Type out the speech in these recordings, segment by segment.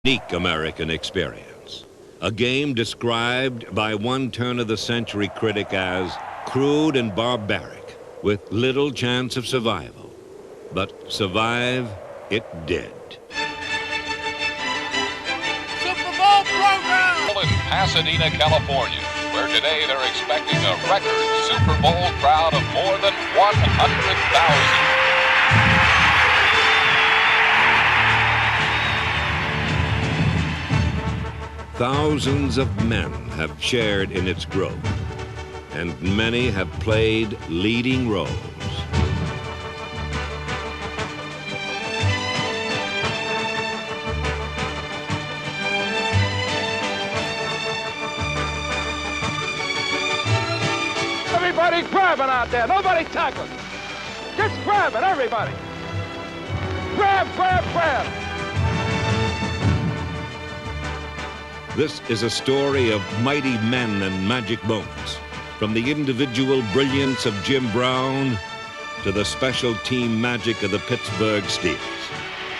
Unique American experience. A game described by one turn-of-the-century critic as crude and barbaric, with little chance of survival. But survive it did. Super Bowl program! In Pasadena, California, where today they're expecting a record Super Bowl crowd of more than 100,000. Thousands of men have shared in its growth, and many have played leading roles. Everybody grabbing out there. Nobody tackling. Just grabbing, everybody. Grab, grab, grab. This is a story of mighty men and magic moments, from the individual brilliance of Jim Brown to the special team magic of the Pittsburgh Steelers.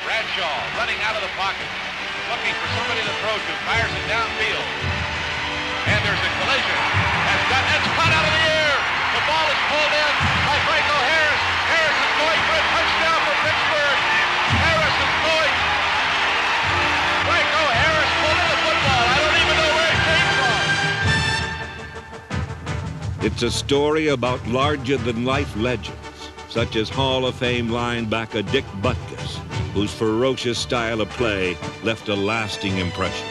Bradshaw running out of the pocket, looking for somebody to throw to, fires it downfield. And there's a collision. It's caught out of the air. The ball is pulled in by Franco Harris. Harris is going for a touchdown for Pittsburgh. Harris is going. Franco Harris pulled in the football. I don't even know where it came from. It's a story about larger-than-life legends, such as Hall of Fame linebacker Dick Butkus, whose ferocious style of play left a lasting impression.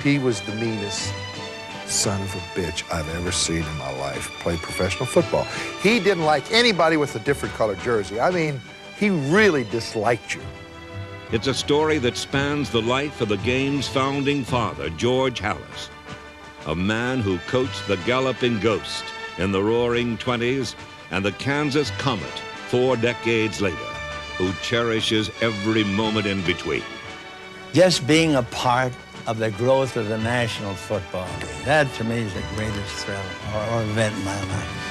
He was the meanest son of a bitch I've ever seen in my life play professional football. He didn't like anybody with a different colored jersey. I mean, he really disliked you. It's a story that spans the life of the game's founding father, George Halas, a man who coached the Galloping Ghost in the Roaring '20s and the Kansas Comet 4 decades later, who cherishes every moment in between. Just being a part of the growth of the National Football League. That, to me, is the greatest thrill or event in my life.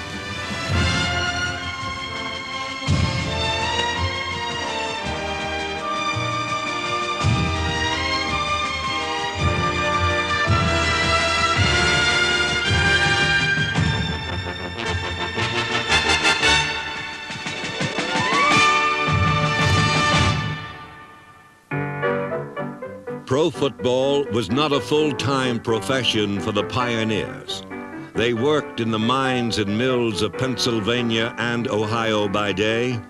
Pro football was not a full-time profession for the pioneers. They worked in the mines and mills of Pennsylvania and Ohio by day,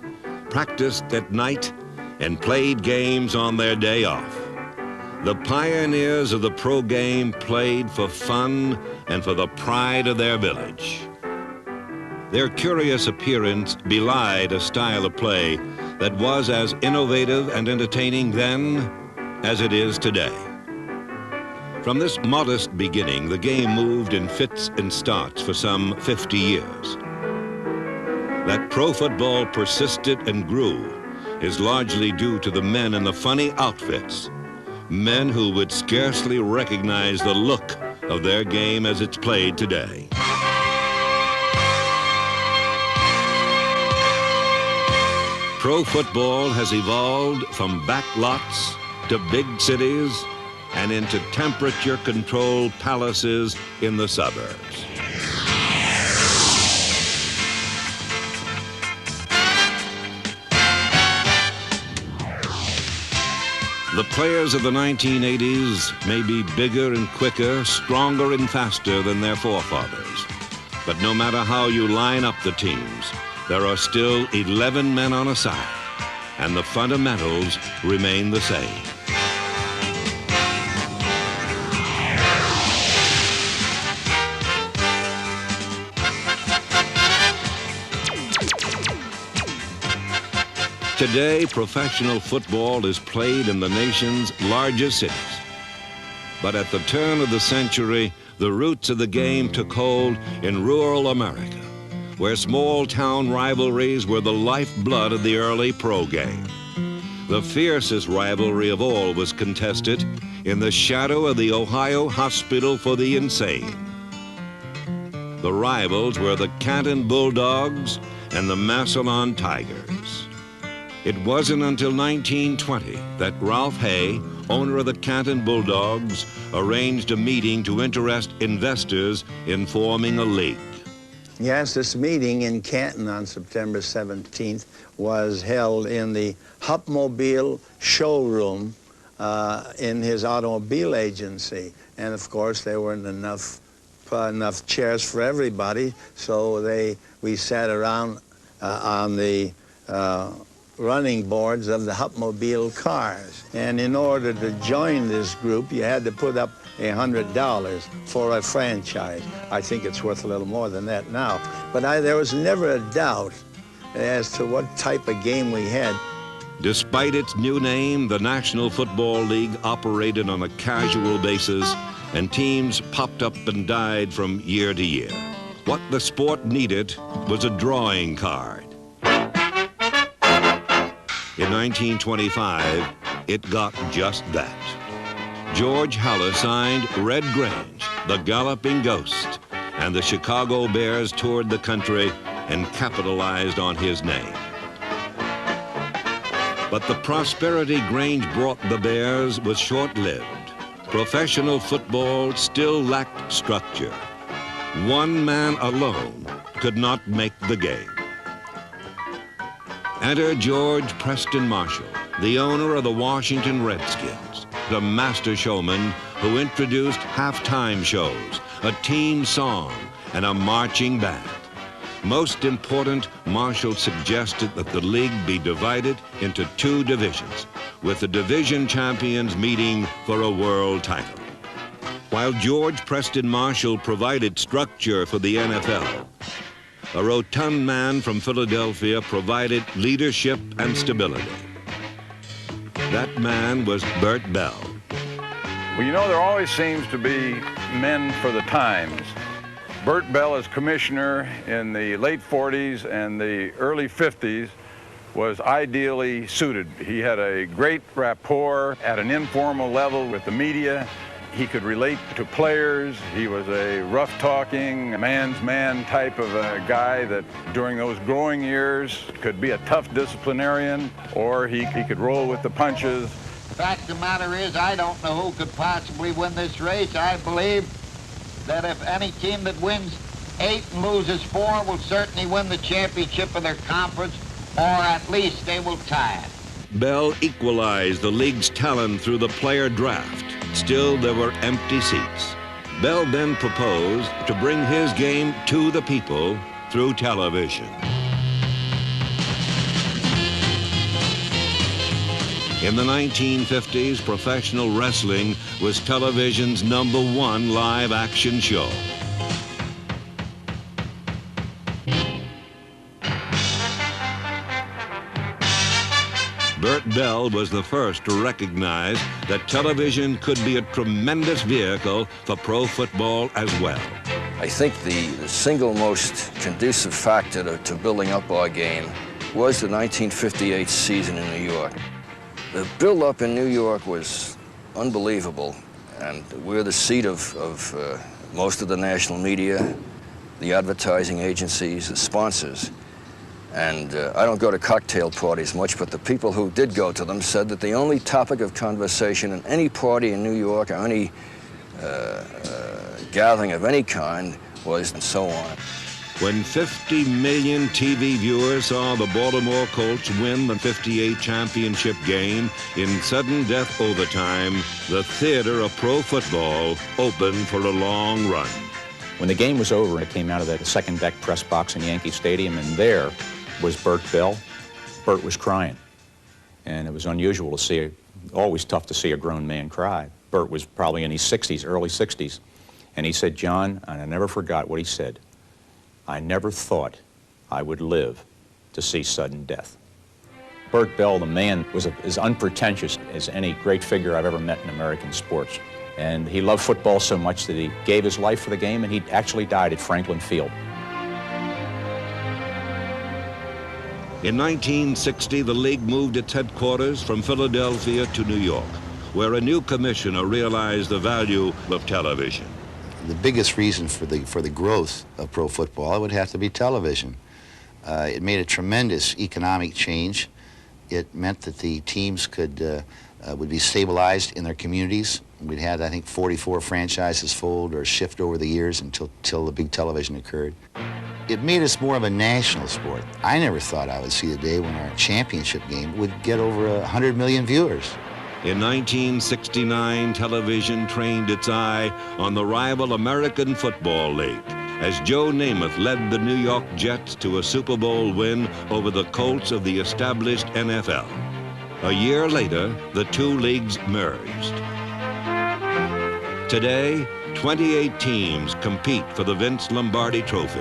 practiced at night, and played games on their day off. The pioneers of the pro game played for fun and for the pride of their village. Their curious appearance belied a style of play that was as innovative and entertaining then as it is today. From this modest beginning, the game moved in fits and starts for some 50 years. That pro football persisted and grew is largely due to the men in the funny outfits, men who would scarcely recognize the look of their game as it's played today. Pro football has evolved from backlots to big cities and into temperature-controlled palaces in the suburbs. The players of the 1980s may be bigger and quicker, stronger and faster than their forefathers. But no matter how you line up the teams, there are still 11 men on a side, and the fundamentals remain the same. Today, professional football is played in the nation's largest cities. But at the turn of the century, the roots of the game took hold in rural America, where small-town rivalries were the lifeblood of the early pro game. The fiercest rivalry of all was contested in the shadow of the Ohio Hospital for the Insane. The rivals were the Canton Bulldogs and the Massillon Tigers. It wasn't until 1920 that Ralph Hay, owner of the Canton Bulldogs, arranged a meeting to interest investors in forming a league. Yes, this meeting in Canton on September 17th was held in the Hupmobile showroom in his automobile agency. And of course, there weren't enough chairs for everybody, so we sat around on the running boards of the Hupmobile cars. And in order to join this group, you had to put up $100 for a franchise. I think it's worth a little more than that now. But there was never a doubt as to what type of game we had. Despite its new name, the National Football League operated on a casual basis, and teams popped up and died from year to year. What the sport needed was a drawing card. In 1925, it got just that. George Haller signed Red Grange, the Galloping Ghost, and the Chicago Bears toured the country and capitalized on his name. But the prosperity Grange brought the Bears was short-lived. Professional football still lacked structure. One man alone could not make the game. Enter George Preston Marshall, the owner of the Washington Redskins, the master showman who introduced halftime shows, a team song, and a marching band. Most important, Marshall suggested that the league be divided into two divisions, with the division champions meeting for a world title. While George Preston Marshall provided structure for the NFL, a rotund man from Philadelphia provided leadership and stability. That man was Bert Bell. Well, you know, there always seems to be men for the times. Bert Bell, as commissioner in the late 40s and the early 50s, was ideally suited. He had a great rapport at an informal level with the media. He could relate to players. He was a rough-talking, man's man type of a guy that during those growing years could be a tough disciplinarian, or he could roll with the punches. The fact of the matter is, I don't know who could possibly win this race. I believe that if any team that wins 8 and loses 4 will certainly win the championship of their conference, or at least they will tie it. Bell equalized the league's talent through the player draft. Still, there were empty seats. Bell then proposed to bring his game to the people through television. In the 1950s, professional wrestling was television's #1 live action show. Bert Bell was the first to recognize that television could be a tremendous vehicle for pro football as well. I think the single most conducive factor to building up our game was the 1958 season in New York. The build-up in New York was unbelievable, and we're the seat of most of the national media, the advertising agencies, the sponsors. And I don't go to cocktail parties much, but the people who did go to them said that the only topic of conversation in any party in New York or any gathering of any kind was and so on. When 50 million TV viewers saw the Baltimore Colts win the '58 championship game in sudden death overtime, the theater of pro football opened for a long run. When the game was over, it came out of that second deck press box in Yankee Stadium, and there was Bert Bell. Bert was crying, and it was unusual to see, always tough to see a grown man cry. Bert was probably in his 60s, early 60s, and he said, "John," and I never forgot what he said, "I never thought I would live to see sudden death." Bert Bell, the man, was as unpretentious as any great figure I've ever met in American sports. And he loved football so much that he gave his life for the game, and he actually died at Franklin Field. In 1960, the league moved its headquarters from Philadelphia to New York, where a new commissioner realized the value of television. The biggest reason for the growth of pro football would have to be television. It made a tremendous economic change. It meant that the teams would be stabilized in their communities. We'd had, I think, 44 franchises fold or shift over the years until the big television occurred. It made us more of a national sport. I never thought I would see the day when our championship game would get over 100 million viewers. In 1969, television trained its eye on the rival American Football League as Joe Namath led the New York Jets to a Super Bowl win over the Colts of the established NFL. A year later, the two leagues merged. Today, 28 teams compete for the Vince Lombardi Trophy,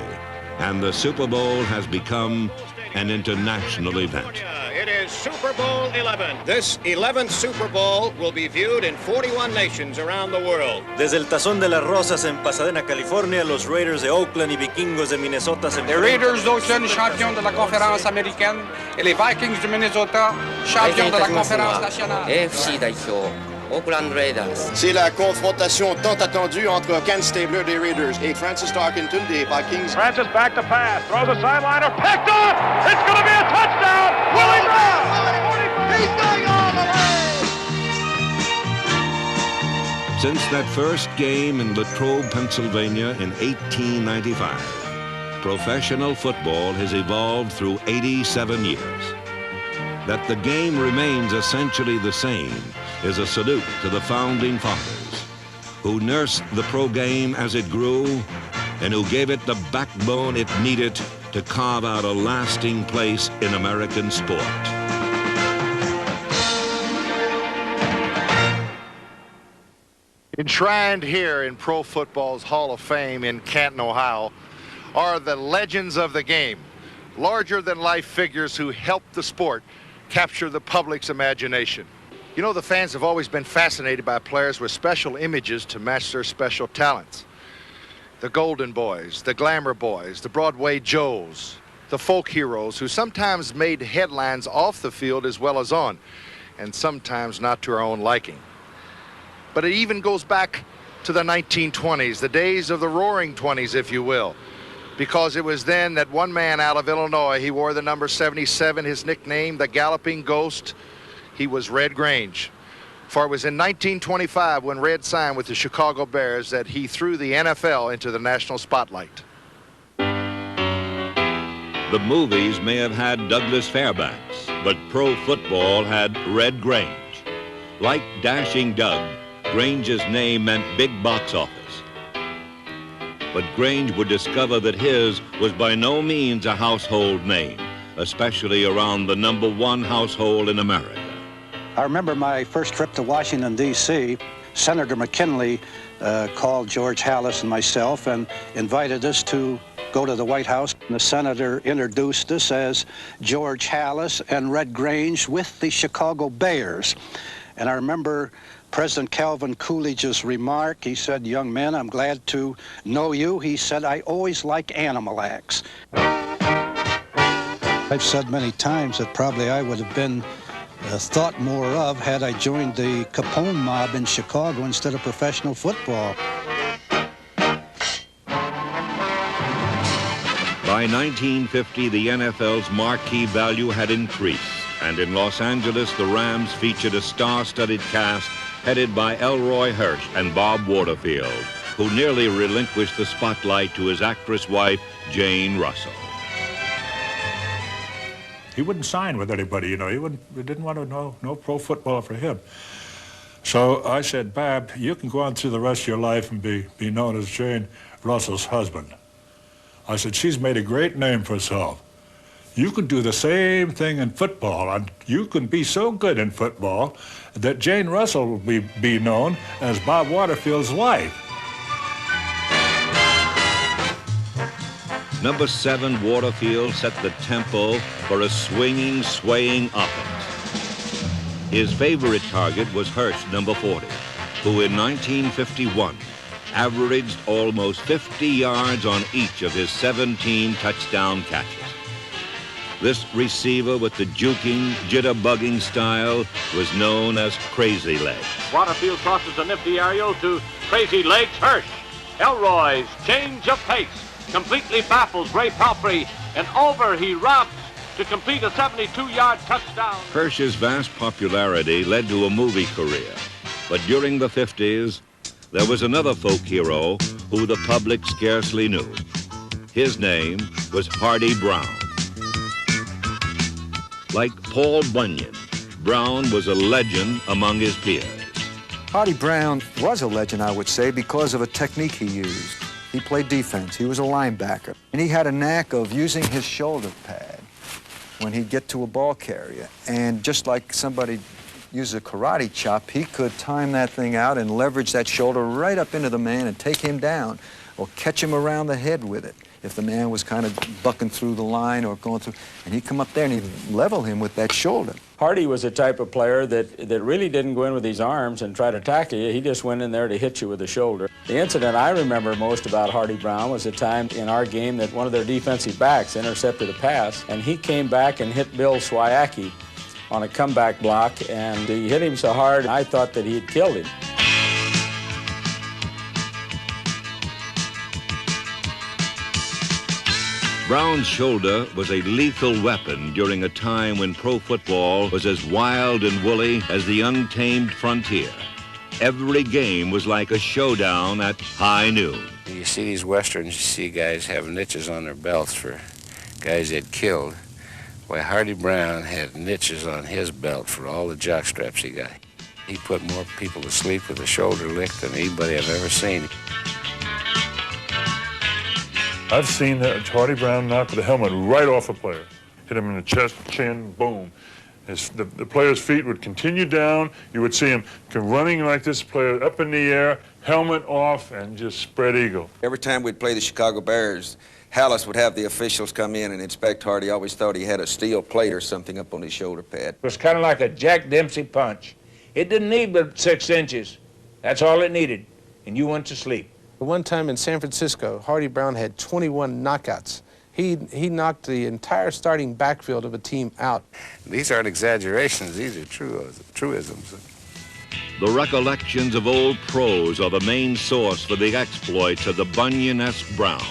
and the Super Bowl has become an international event. It is Super Bowl 11. This 11th Super Bowl will be viewed in 41 nations around the world. Desde el Tazón de las Rosas en Pasadena, California, los Raiders de Oakland y Vikingos de Minnesota se Les Raiders d'Oakland, champions de la conférence américaine, et les Vikings de Minnesota, champions de la conférence nationale. FC代表, Oakland Raiders. C'est la confrontation tant attendue entre Kansas Stabler des Raiders et Francis Tarkenton des Vikings. Francis back to pass, throws a sideliner, picked off! It's going to be a touchdown! Willie Brown! He's going all the way! Since that first game in Latrobe, Pennsylvania in 1895, professional football has evolved through 87 years. That the game remains essentially the same is a salute to the founding fathers who nursed the pro game as it grew and who gave it the backbone it needed to carve out a lasting place in American sport. Enshrined here in Pro Football's Hall of Fame in Canton, Ohio, are the legends of the game, larger-than-life figures who helped the sport capture the public's imagination. You know, the fans have always been fascinated by players with special images to match their special talents. The Golden Boys, the Glamour Boys, the Broadway Joes, the folk heroes who sometimes made headlines off the field as well as on, and sometimes not to our own liking. But it even goes back to the 1920s, the days of the Roaring Twenties, if you will, because it was then that one man out of Illinois, he wore the number 77, his nickname, the Galloping Ghost. He was Red Grange. For it was in 1925 when Red signed with the Chicago Bears that he threw the NFL into the national spotlight. The movies may have had Douglas Fairbanks, but pro football had Red Grange. Like Dashing Doug, Grange's name meant big box office. But Grange would discover that his was by no means a household name, especially around the #1 household in America. I remember my first trip to Washington, D.C. Senator McKinley called George Halas and myself and invited us to go to the White House. The senator introduced us as George Halas and Red Grange with the Chicago Bears. And I remember President Calvin Coolidge's remark. He said, "Young men, I'm glad to know you." He said, "I always like animal acts." I've said many times that probably I would have been thought more of had I joined the Capone mob in Chicago instead of professional football. By 1950, the NFL's marquee value had increased, and in Los Angeles, the Rams featured a star-studded cast headed by Elroy Hirsch and Bob Waterfield, who nearly relinquished the spotlight to his actress wife, Jane Russell. He wouldn't sign with anybody, you know. He didn't want to know no pro football for him. So I said, "Bab, you can go on through the rest of your life and be known as Jane Russell's husband." I said, "She's made a great name for herself. You can do the same thing in football, and you can be so good in football that Jane Russell will be known as Bob Waterfield's wife." Number 7, Waterfield set the tempo for a swinging, swaying offense. His favorite target was Hirsch, number 40, who in 1951 averaged almost 50 yards on each of his 17 touchdown catches. This receiver with the juking, jitterbugging style was known as Crazy Legs. Waterfield crosses a nifty aerial to Crazy Legs Hirsch. Elroy's change of pace completely baffles Ray Palfrey, and over he robs to complete a 72-yard touchdown. Hirsch's vast popularity led to a movie career, but during the 50s, there was another folk hero who the public scarcely knew. His name was Hardy Brown. Like Paul Bunyan, Brown was a legend among his peers. Hardy Brown was a legend, I would say, because of a technique he used. He played defense. He was a linebacker. And he had a knack of using his shoulder pad when he'd get to a ball carrier. And just like somebody uses a karate chop, he could time that thing out and leverage that shoulder right up into the man and take him down or catch him around the head with it if the man was kind of bucking through the line or going through. And he'd come up there and he'd level him with that shoulder. Hardy was a type of player that really didn't go in with his arms and try to tackle you. He just went in there to hit you with the shoulder. The incident I remember most about Hardy Brown was a time in our game that one of their defensive backs intercepted a pass, and he came back and hit Bill Swiacki on a comeback block, and he hit him so hard I thought that he had killed him. Brown's shoulder was a lethal weapon during a time when pro football was as wild and woolly as the untamed frontier. Every game was like a showdown at high noon. You see these westerns, you see guys have niches on their belts for guys they'd killed. Why, Hardy Brown had niches on his belt for all the jock straps he got. He put more people to sleep with a shoulder lick than anybody I've ever seen. I've seen Hardy Brown knock the helmet right off a player. Hit him in the chest, chin, boom. The player's feet would continue down. You would see him running like this, player up in the air, helmet off, and just spread eagle. Every time we'd play the Chicago Bears, Hallis would have the officials come in and inspect Hardy. Always thought he had a steel plate or something up on his shoulder pad. It was kind of like a Jack Dempsey punch. It didn't need but 6 inches. That's all it needed, and you went to sleep. One time in San Francisco, Hardy Brown had 21 knockouts. He knocked the entire starting backfield of a team out. These aren't exaggerations, these are truisms. The recollections of old pros are the main source for the exploits of the Bunyan-esque Brown.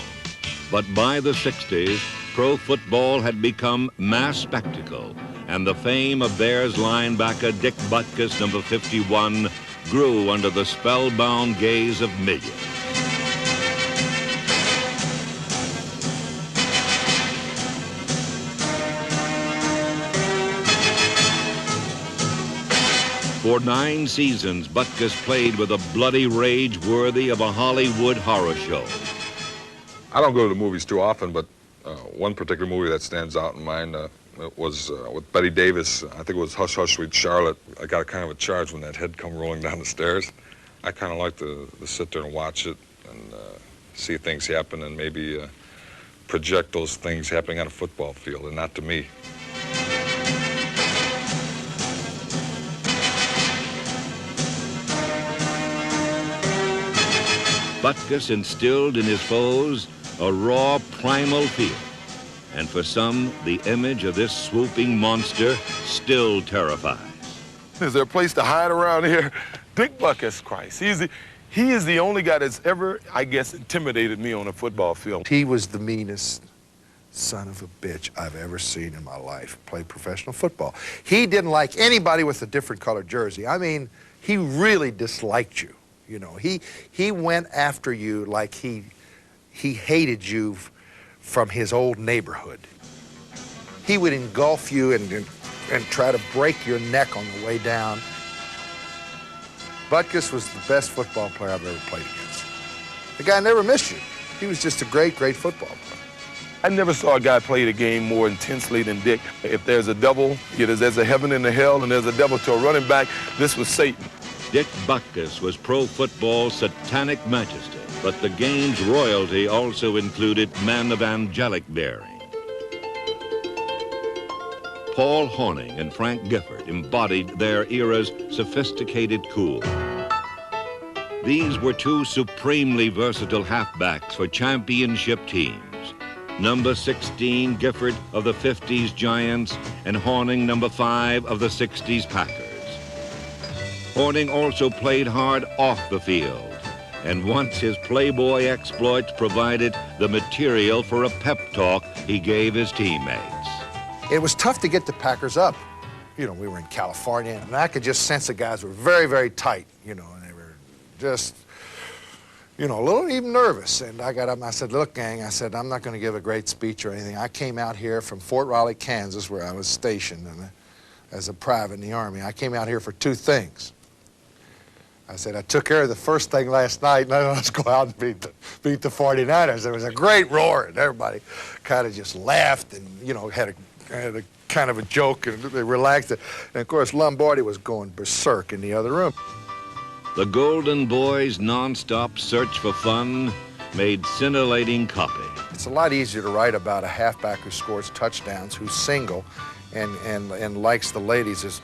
But by the 60s, pro football had become mass spectacle, and the fame of Bears linebacker Dick Butkus, number 51, grew under the spellbound gaze of millions. For 9 seasons, Butkus played with a bloody rage worthy of a Hollywood horror show. I don't go to the movies too often, but one particular movie that stands out in mind was with Betty Davis. I think it was Hush, Hush, Sweet Charlotte. I got kind of a charge when that head come rolling down the stairs. I kind of like to sit there and watch it and see things happen and maybe project those things happening on a football field and not to me. Butkus instilled in his foes a raw, primal fear. And for some, the image of this swooping monster still terrifies. Is there a place to hide around here? Dick Butkus, Christ. He is the only guy that's ever, I guess, intimidated me on a football field. He was the meanest son of a bitch I've ever seen in my life play professional football. He didn't like anybody with a different colored jersey. I mean, he really disliked you. You know, he went after you like he hated you from his old neighborhood. He would engulf you and try to break your neck on the way down. Butkus was the best football player I've ever played against. The guy never missed you. He was just a great, great football player. I never saw a guy play the game more intensely than Dick. If there's a double, there's a heaven and a hell, and there's a double to a running back, this was Satan. Dick Butkus was pro football's satanic majesty, but the game's royalty also included men of angelic bearing. Paul Hornung and Frank Gifford embodied their era's sophisticated cool. These were 2 supremely versatile halfbacks for championship teams. Number 16, Gifford of the 50s Giants, and Hornung, number 5 of the 60s Packers. Hornung also played hard off the field, and once his Playboy exploits provided the material for a pep talk he gave his teammates. It was tough to get the Packers up. You know, we were in California, and I could just sense the guys were very, very tight, you know, and they were just, you know, a little even nervous. And I got up and I said, look, gang, I said, I'm not going to give a great speech or anything. I came out here from Fort Riley, Kansas, where I was stationed as a private in the Army. I came out here for two things. I said, I took care of the first thing last night, and now let's go out and beat the 49ers. There was a great roar, and everybody kind of just laughed and, you know, had a kind of a joke, and they relaxed it. And, of course, Lombardi was going berserk in the other room. The Golden Boys' non-stop search for fun made scintillating copy. It's a lot easier to write about a halfback who scores touchdowns, who's single, and likes the ladies.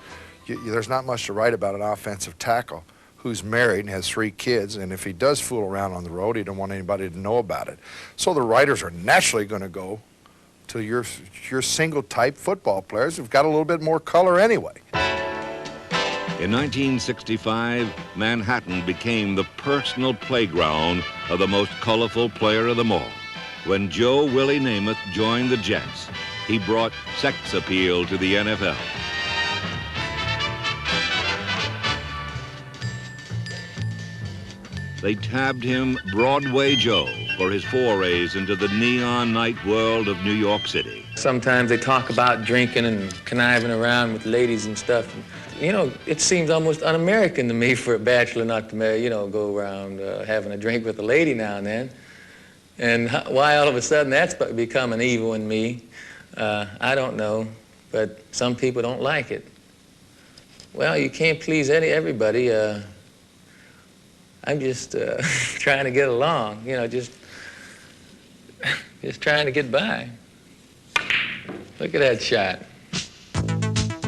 There's not much to write about an offensive tackle who's married and has 3 kids, and if he does fool around on the road, he don't want anybody to know about it. So the writers are naturally going to go to your single-type football players who've got a little bit more color anyway. In 1965, Manhattan became the personal playground of the most colorful player of them all. When Joe Willie Namath joined the Jets, he brought sex appeal to the NFL. They tabbed him Broadway Joe for his forays into the neon night world of New York City. Sometimes they talk about drinking and conniving around with ladies and stuff. You know, it seems almost un-American to me for a bachelor not to marry, you know, go around having a drink with a lady now and then. And why all of a sudden that's become an evil in me, I don't know, but some people don't like it. Well, you can't please everybody. I'm just trying to get along, you know, just trying to get by. Look at that shot.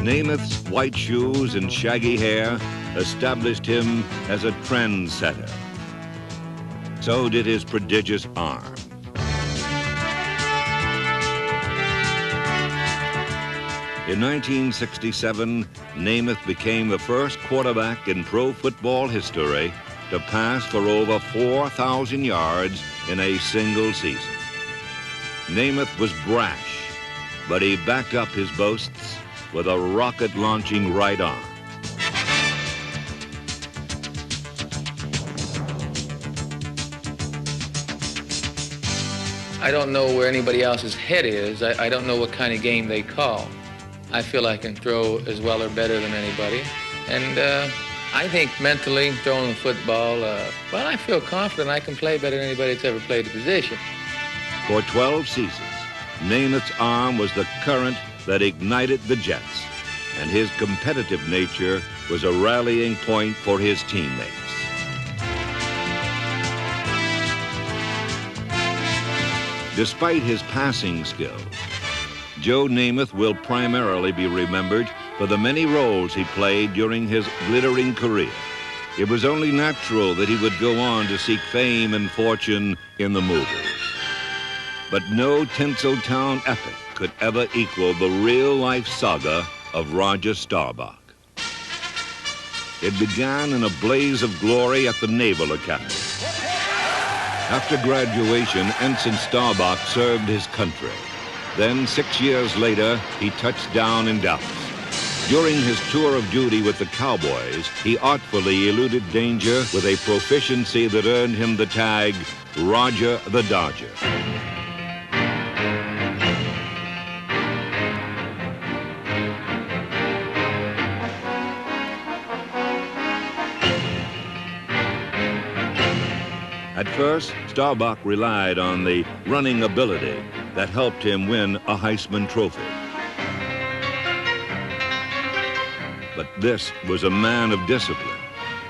Namath's white shoes and shaggy hair established him as a trendsetter. So did his prodigious arm. In 1967, Namath became the first quarterback in pro football history to pass for over 4,000 yards in a single season. Namath was brash, but he backed up his boasts with a rocket-launching right arm. I don't know where anybody else's head is. I don't know what kind of game they call. I feel I can throw as well or better than anybody. And I think mentally, throwing the football, well, I feel confident I can play better than anybody that's ever played the position. For 12 seasons, Namath's arm was the current that ignited the Jets, and his competitive nature was a rallying point for his teammates. Despite his passing skills, Joe Namath will primarily be remembered for the many roles he played during his glittering career. It was only natural that he would go on to seek fame and fortune in the movies. But no Tinseltown epic could ever equal the real-life saga of Roger Staubach. It began in a blaze of glory at the Naval Academy. After graduation, Ensign Staubach served his country. Then, 6 years later, he touched down in Dallas. During his tour of duty with the Cowboys, he artfully eluded danger with a proficiency that earned him the tag Roger the Dodger. At first, Staubach relied on the running ability that helped him win a Heisman Trophy. But this was a man of discipline,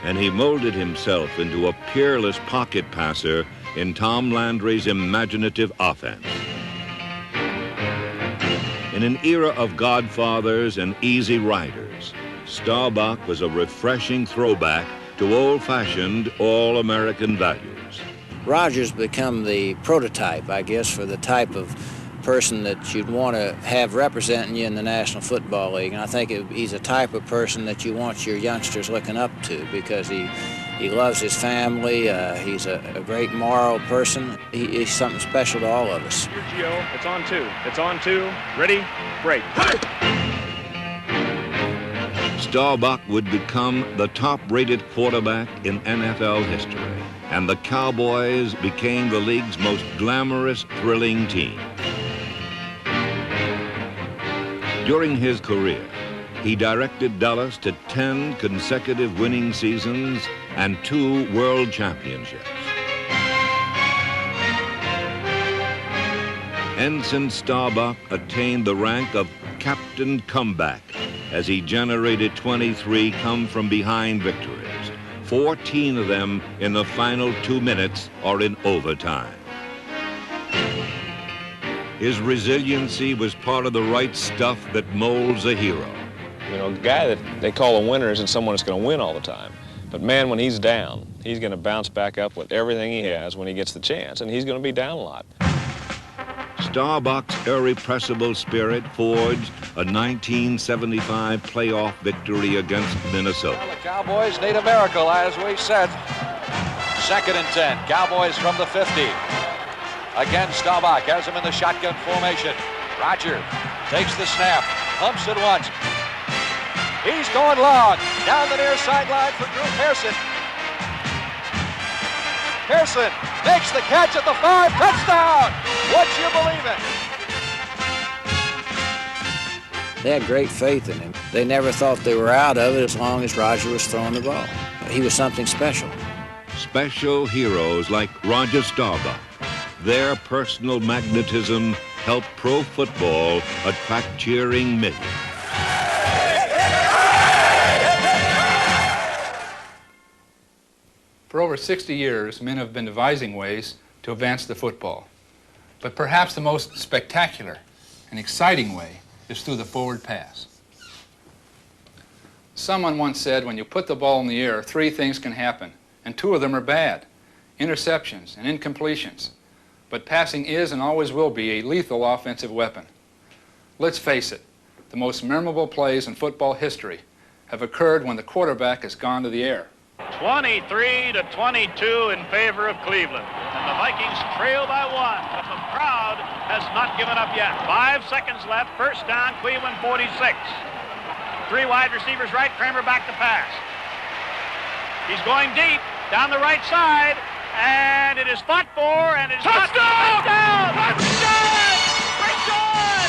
and he molded himself into a peerless pocket passer in Tom Landry's imaginative offense. In an era of godfathers and easy riders, Staubach was a refreshing throwback to old-fashioned, all-American values. Roger's become the prototype, I guess, for the type of person that you'd want to have representing you in the National Football League. And I think he's a type of person that you want your youngsters looking up to, because he He loves his family. He's a great moral person. He's something special to all of us. Sergio, it's on two. It's on two. Ready? Break. Staubach would become the top-rated quarterback in NFL history, and the Cowboys became the league's most glamorous, thrilling team. During his career, he directed Dallas to 10 consecutive winning seasons and 2 world championships. Ensign Staubach attained the rank of Captain Comeback as he generated 23 come-from-behind victories, 14 of them in the final 2 minutes or in overtime. His resiliency was part of the right stuff that molds a hero. You know, the guy that they call a winner isn't someone that's going to win all the time. But man, when he's down, he's going to bounce back up with everything he has when he gets the chance, and he's going to be down a lot. Staubach's irrepressible spirit forged a 1975 playoff victory against Minnesota. Well, the Cowboys need a miracle, as we said. 2nd and 10. Cowboys from the 50. Again, Staubach has him in the shotgun formation. Roger takes the snap, pumps it once. He's going long. Down the near sideline for Drew Pearson. Pearson makes the catch at the 5. Touchdown! Would you believe it? They had great faith in him. They never thought they were out of it as long as Roger was throwing the ball. He was something special. Special heroes like Roger Staubach. Their personal magnetism helped pro football attract cheering millions. For over 60 years, men have been devising ways to advance the football. But perhaps the most spectacular and exciting way is through the forward pass. Someone once said, when you put the ball in the air, 3 things can happen, and 2 of them are bad: interceptions and incompletions. But passing is and always will be a lethal offensive weapon. Let's face it, the most memorable plays in football history have occurred when the quarterback has gone to the air. 23-22 in favor of Cleveland. And the Vikings trail by 1, but the crowd has not given up yet. 5 seconds left, first down, Cleveland 46. 3 wide receivers right, Kramer back to pass. He's going deep, down the right side, and it is fought for, and it is touchdown! Touchdown! Great God!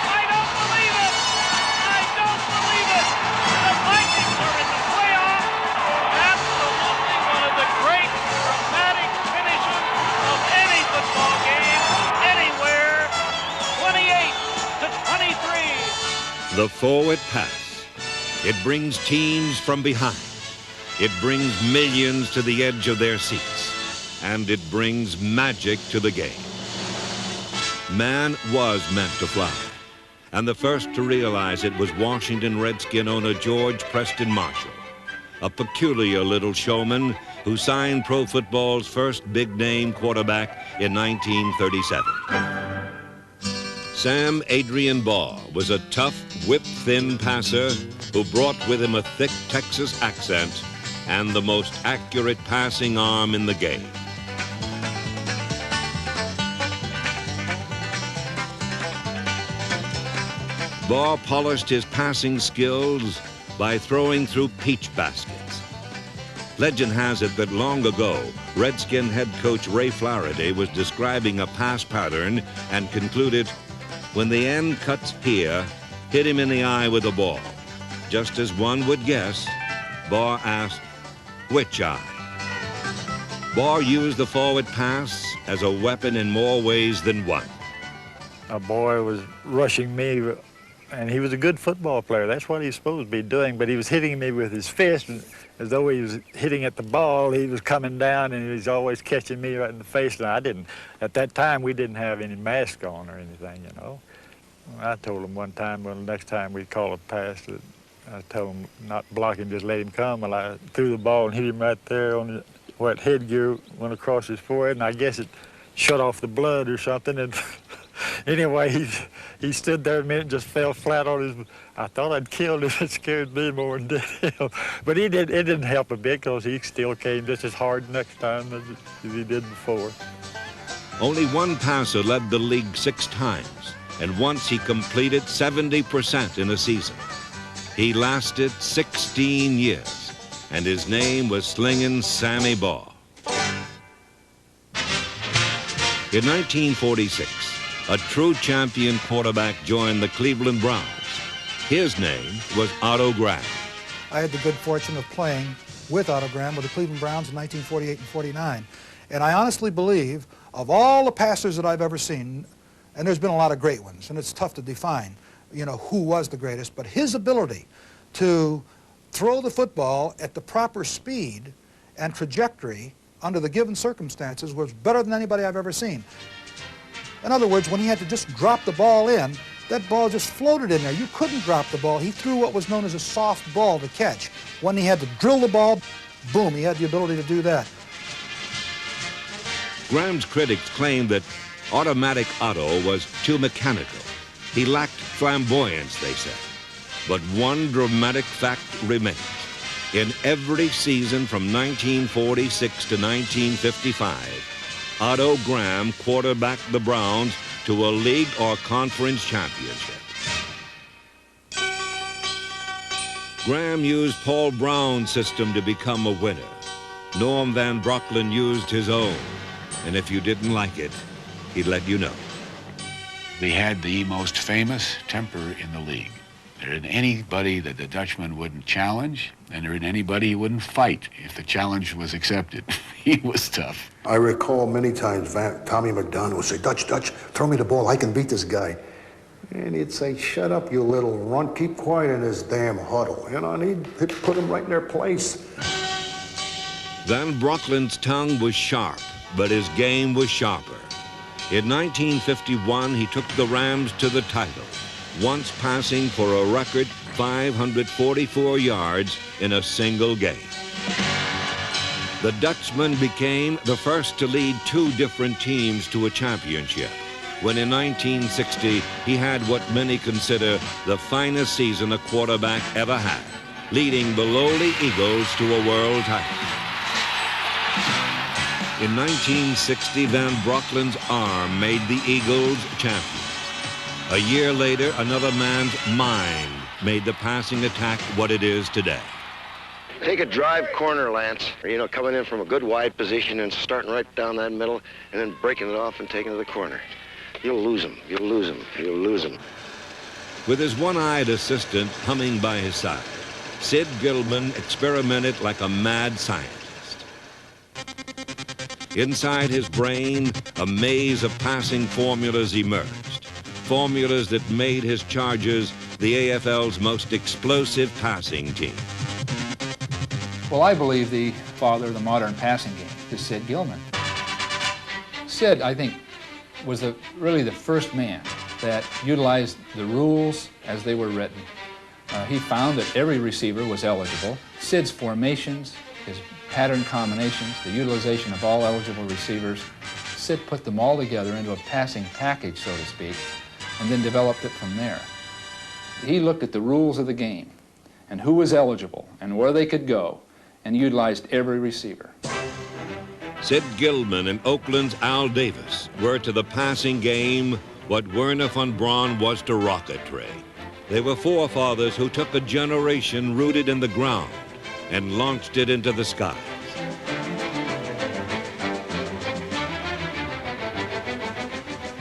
I don't believe it! I don't believe it! The Vikings are in the playoff. Absolutely one of the great dramatic finishes of any football game anywhere. 28-23. The forward pass. It brings teams from behind. It brings millions to the edge of their seats, and it brings magic to the game. Man was meant to fly, and the first to realize it was Washington Redskin owner George Preston Marshall, a peculiar little showman who signed pro football's first big-name quarterback in 1937. Sam Adrian Baugh was a tough, whip-thin passer who brought with him a thick Texas accent and the most accurate passing arm in the game. Baugh polished his passing skills by throwing through peach baskets. Legend has it that long ago, Redskin head coach Ray Flaherty was describing a pass pattern and concluded, "When the end cuts here, hit him in the eye with the ball." Just as one would guess, Baugh asked, "Which eye?" Baugh used the forward pass as a weapon in more ways than one. A boy was rushing me, and he was a good football player. That's what he was supposed to be doing, but he was hitting me with his fist as though he was hitting at the ball. He was coming down, and he was always catching me right in the face, and I didn't. At that time, we didn't have any mask on or anything, you know. I told him one time, well, the next time we call a pass, that I told him not block him, just let him come. Well, I threw the ball and hit him right there on where that headgear went across his forehead, and I guess it shut off the blood or something, and Anyway, he stood there a minute and just fell flat on his... I thought I'd killed him. It scared me more than did him. But it didn't help a bit because he still came just as hard next time as he did before. Only one passer led the league 6 times, and once he completed 70% in a season. He lasted 16 years, and his name was Slingin' Sammy Baugh. In 1946, a true champion quarterback joined the Cleveland Browns. His name was Otto Graham. I had the good fortune of playing with Otto Graham with the Cleveland Browns in 1948 and 49. And I honestly believe, of all the passers that I've ever seen, and there's been a lot of great ones, and it's tough to define, you know, who was the greatest, but his ability to throw the football at the proper speed and trajectory under the given circumstances was better than anybody I've ever seen. In other words, when he had to just drop the ball in, that ball just floated in there. You couldn't drop the ball. He threw what was known as a soft ball to catch. When he had to drill the ball, boom, he had the ability to do that. Graham's critics claimed that Automatic Otto was too mechanical. He lacked flamboyance, they said. But one dramatic fact remains. In every season from 1946 to 1955, Otto Graham quarterbacked the Browns to a league or conference championship. Graham used Paul Brown's system to become a winner. Norm Van Brocklin used his own. And if you didn't like it, he'd let you know. They had the most famous temper in the league. There isn't anybody that the Dutchman wouldn't challenge, and there isn't anybody he wouldn't fight if the challenge was accepted. He was tough. I recall many times Tommy McDonald would say, Dutch, throw me the ball, I can beat this guy. And he'd say, shut up, you little runt, keep quiet in this damn huddle. You know, and he'd put them right in their place. Van Brocklin's tongue was sharp, but his game was sharper. In 1951, he took the Rams to the title, once passing for a record 544 yards in a single game. The Dutchman became the first to lead 2 different teams to a championship, when in 1960 he had what many consider the finest season a quarterback ever had, leading the lowly Eagles to a world title. In 1960, Van Brocklin's arm made the Eagles champions. A year later, another man's mind made the passing attack what it is today. Take a drive corner, Lance. You know, coming in from a good wide position and starting right down that middle and then breaking it off and taking it to the corner. You'll lose him. You'll lose him. You'll lose him. With his one-eyed assistant humming by his side, Sid Gilman experimented like a mad scientist. Inside his brain, a maze of passing formulas emerged. Formulas that made his Chargers the AFL's most explosive passing team. Well, I believe the father of the modern passing game is Sid Gilman. Sid, I think, was really the first man that utilized the rules as they were written. He found that every receiver was eligible. Sid's formations, his pattern combinations, the utilization of all eligible receivers, Sid put them all together into a passing package, so to speak, and then developed it from there. He looked at the rules of the game and who was eligible and where they could go and utilized every receiver. Sid Gilman and Oakland's Al Davis were to the passing game what Werner von Braun was to rocketry. They were forefathers who took a generation rooted in the ground and launched it into the skies.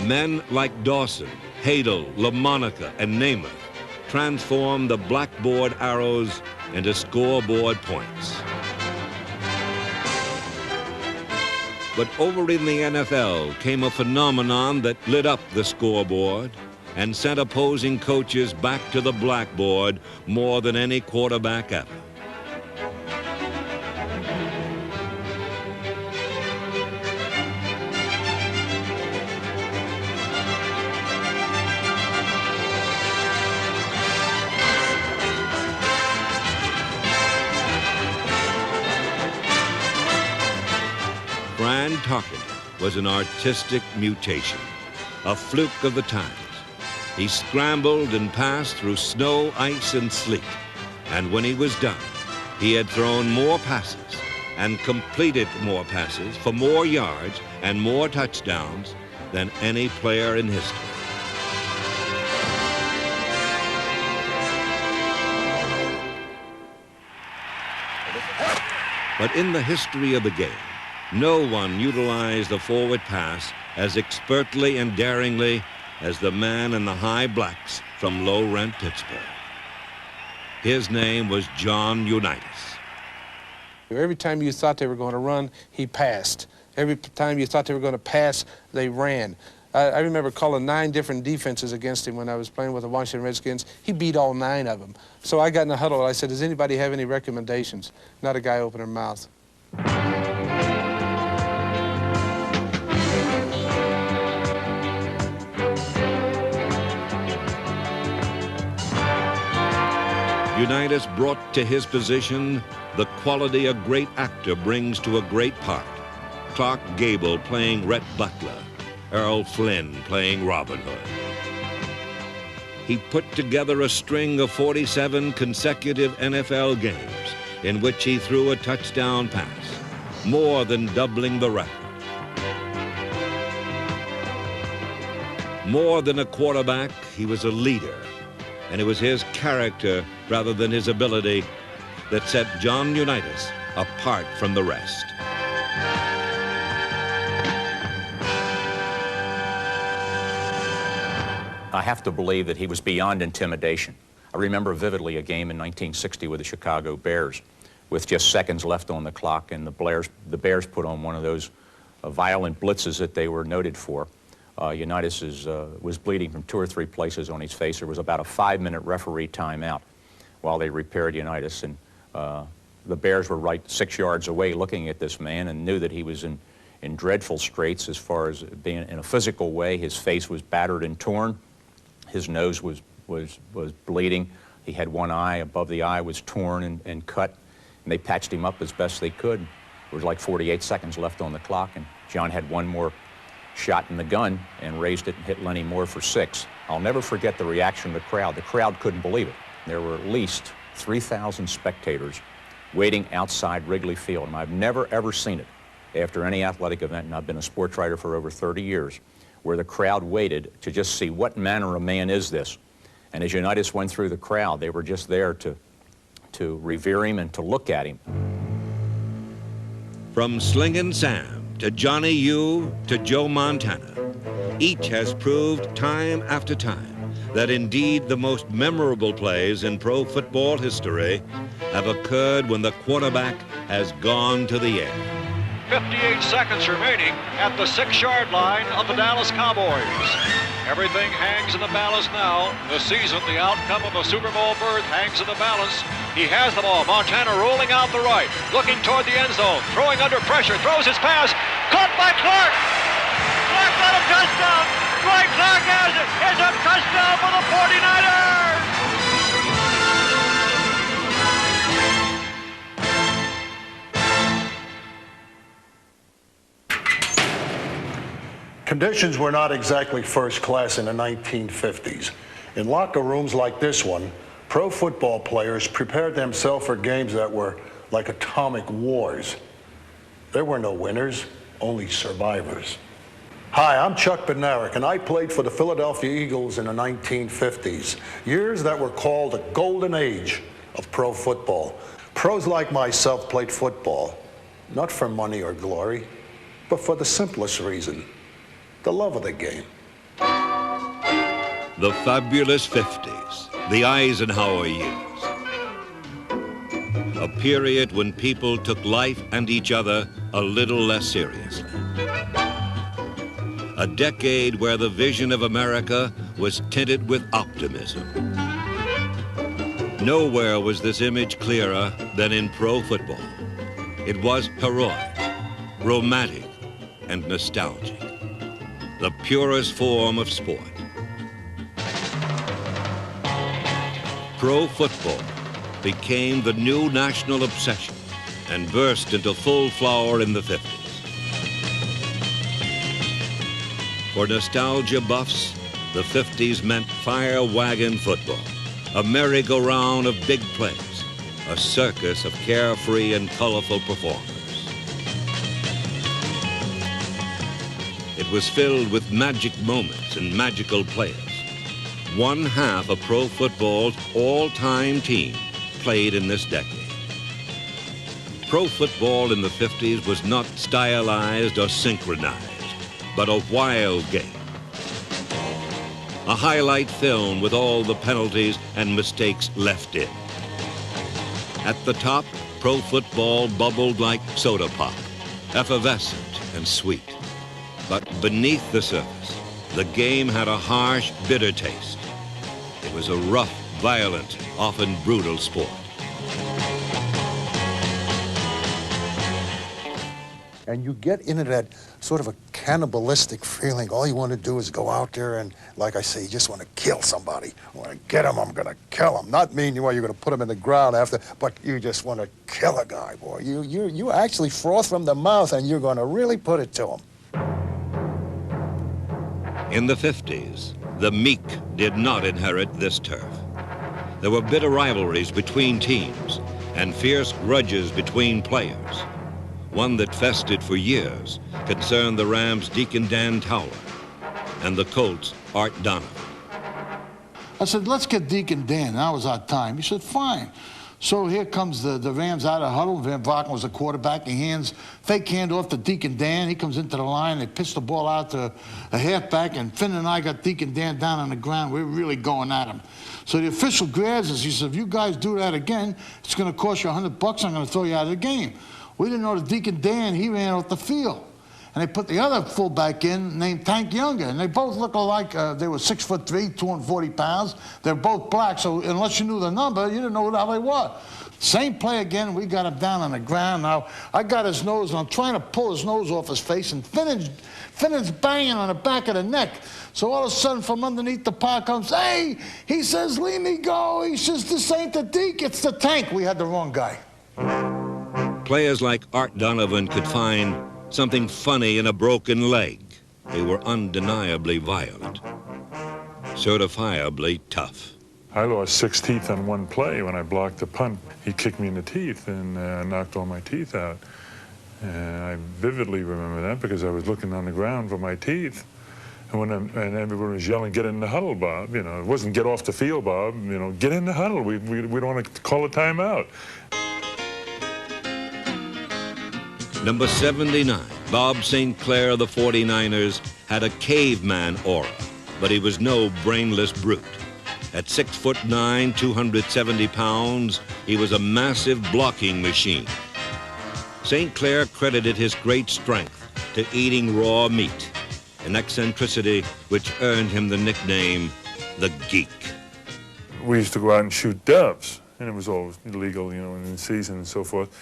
Men like Dawson, Hadel, LaMonica, and Namath transformed the blackboard arrows into scoreboard points. But over in the NFL came a phenomenon that lit up the scoreboard and sent opposing coaches back to the blackboard more than any quarterback ever. Fran Tarkenton was an artistic mutation. a fluke of the times. He scrambled and passed through snow, ice, and sleet. And when he was done, he had thrown more passes and completed more passes for more yards and more touchdowns than any player in history. But in the history of the game, no one utilized the forward pass as expertly and daringly as the man in the high blacks from low-rent Pittsburgh. His name was John Unitas. Every time you thought they were going to run, he passed. Every time you thought they were going to pass, they ran. I remember calling 9 different defenses against him when I was playing with the Washington Redskins. He beat all 9 of them. So I got in a huddle and I said, does anybody have any recommendations? Not a guy opened her mouth. Unitas brought to his position the quality a great actor brings to a great part. Clark Gable playing Rhett Butler, Errol Flynn playing Robin Hood. He put together a string of 47 consecutive NFL games in which he threw a touchdown pass, more than doubling the record. More than a quarterback, he was a leader, and it was his character rather than his ability that set John Unitas apart from the rest. I have to believe that he was beyond intimidation. I remember vividly a game in 1960 with the Chicago Bears with just seconds left on the clock, and the Bears put on one of those violent blitzes that they were noted for. Unitas was bleeding from 2 or 3 places on his face. There was about a 5-minute referee timeout while they repaired Unitas, and the Bears were right 6 yards away looking at this man and knew that he was in dreadful straits as far as being in a physical way. His face was battered and torn. His nose was bleeding. He had one eye above the eye was torn and cut, and they patched him up as best they could. There was like 48 seconds left on the clock, and John had one more shot in the gun and raised it and hit Lenny Moore for 6. I'll never forget the reaction of the crowd. The crowd couldn't believe it. There were at least 3,000 spectators waiting outside Wrigley Field, and I've never, ever seen it after any athletic event, and I've been a sports writer for over 30 years, where the crowd waited to just see what manner of man is this. And as Unitas went through the crowd, they were just there to revere him and to look at him. From Slingin' Sam to Johnny U to Joe Montana, each has proved time after time that indeed the most memorable plays in pro football history have occurred when the quarterback has gone to the air. 58 seconds remaining at the 6-yard line of the Dallas Cowboys. Everything hangs in the balance now. The season, the outcome of a Super Bowl berth hangs in the balance. He has the ball. Montana rolling out the right, looking toward the end zone, throwing under pressure, throws his pass, caught by Clark. Clark got a touchdown. Dwight Clark has it. It's a touchdown for the 49ers. Conditions were not exactly first class in the 1950s. In locker rooms like this one, pro football players prepared themselves for games that were like atomic wars. There were no winners, only survivors. Hi, I'm Chuck Bednarik, and I played for the Philadelphia Eagles in the 1950s, years that were called the golden age of pro football. Pros like myself played football, not for money or glory, but for the simplest reason: the love of the game. The fabulous 50s, the Eisenhower years. A period when people took life and each other a little less seriously. A decade where the vision of America was tinted with optimism. Nowhere was this image clearer than in pro football. It was heroic, romantic, and nostalgic. The purest form of sport. Pro football became the new national obsession and burst into full flower in the 50s. For nostalgia buffs, the 50s meant fire wagon football, a merry-go-round of big plays, a circus of carefree and colorful performers. It was filled with magic moments and magical players. One half of pro football's all-time team played in this decade. Pro football in the 50s was not stylized or synchronized, but a wild game. A highlight film with all the penalties and mistakes left in. At the top, pro football bubbled like soda pop, effervescent and sweet. But beneath the surface, the game had a harsh, bitter taste. It was a rough, violent, often brutal sport. And you get into that sort of a cannibalistic feeling. All you want to do is go out there and, like I say, you just want to kill somebody. I want to get him, I'm going to kill him. Not meaning you're going to put him in the ground after, but you just want to kill a guy, boy. You actually froth from the mouth, and you're going to really put it to him. In the 50s, the meek did not inherit this turf. There were bitter rivalries between teams and fierce grudges between players. One that festered for years concerned the Rams' Deacon Dan Towler and the Colts' Art Donovan. I said, let's get Deacon Dan. That was our time. He said, fine. So here comes the Rams out of huddle. Van Varken was the quarterback. He hands fake handoff to Deacon Dan. He comes into the line. They pitch the ball out to a halfback, and Finn and I got Deacon Dan down on the ground. We're really going at him. So the official grabs us. He said, if you guys do that again, it's going to cost you $100. I'm going to throw you out of the game. We didn't know the Deacon Dan, he ran off the field. And they put the other fullback in named Tank Younger. And they both look alike. They were 6'3", 240 pounds. They're both black, so unless you knew the number, you didn't know how they were. Same play again, we got him down on the ground. Now, I got his nose, and I'm trying to pull his nose off his face, and Finn's banging on the back of the neck. So all of a sudden, from underneath the pile comes, hey, he says, leave me go. He says, this ain't the Deke, it's the Tank. We had the wrong guy. Players like Art Donovan could find something funny in a broken leg. They were undeniably violent, certifiably tough. I lost 6 teeth on one play when I blocked a punt. He kicked me in the teeth and knocked all my teeth out. And I vividly remember that because I was looking on the ground for my teeth. And everyone was yelling, get in the huddle, Bob. You know, it wasn't get off the field, Bob. You know, get in the huddle. We don't want to call a timeout. Number 79, Bob St. Clair of the 49ers had a caveman aura, but he was no brainless brute. At 6'9", 270 pounds, he was a massive blocking machine. St. Clair credited his great strength to eating raw meat, an eccentricity which earned him the nickname, the Geek. We used to go out and shoot doves, and it was all illegal, you know, in season and so forth.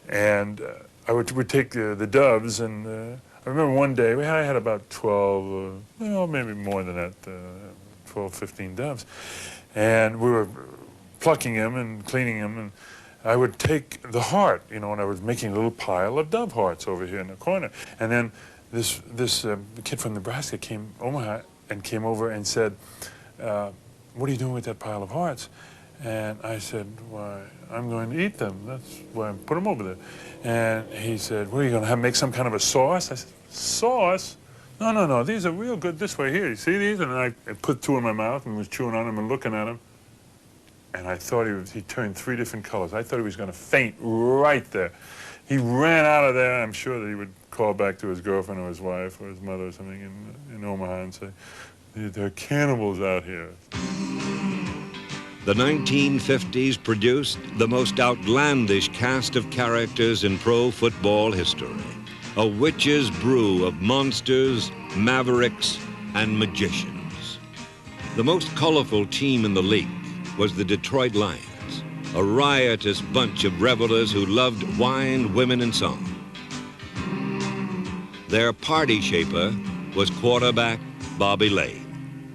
And I would take the doves, and I remember one day, I had about 12, maybe more than that, 12, 15 doves. And we were plucking them and cleaning them, and I would take the heart, you know, and I was making a little pile of dove hearts over here in the corner. And then this kid from Nebraska came over and said, what are you doing with that pile of hearts? And I said, why, I'm going to eat them. That's why I put them over there. And he said, what, are you going to make some kind of a sauce? I said, sauce? No, these are real good this way here. You see these? And I put 2 in my mouth and was chewing on them and looking at them. And I thought he turned 3 different colors. I thought he was going to faint right there. He ran out of there. I'm sure that he would call back to his girlfriend or his wife or his mother or something in Omaha and say, there are cannibals out here. The 1950s produced the most outlandish cast of characters in pro football history. A witch's brew of monsters, mavericks, and magicians. The most colorful team in the league was the Detroit Lions, a riotous bunch of revelers who loved wine, women, and song. Their party shaper was quarterback Bobby Lane.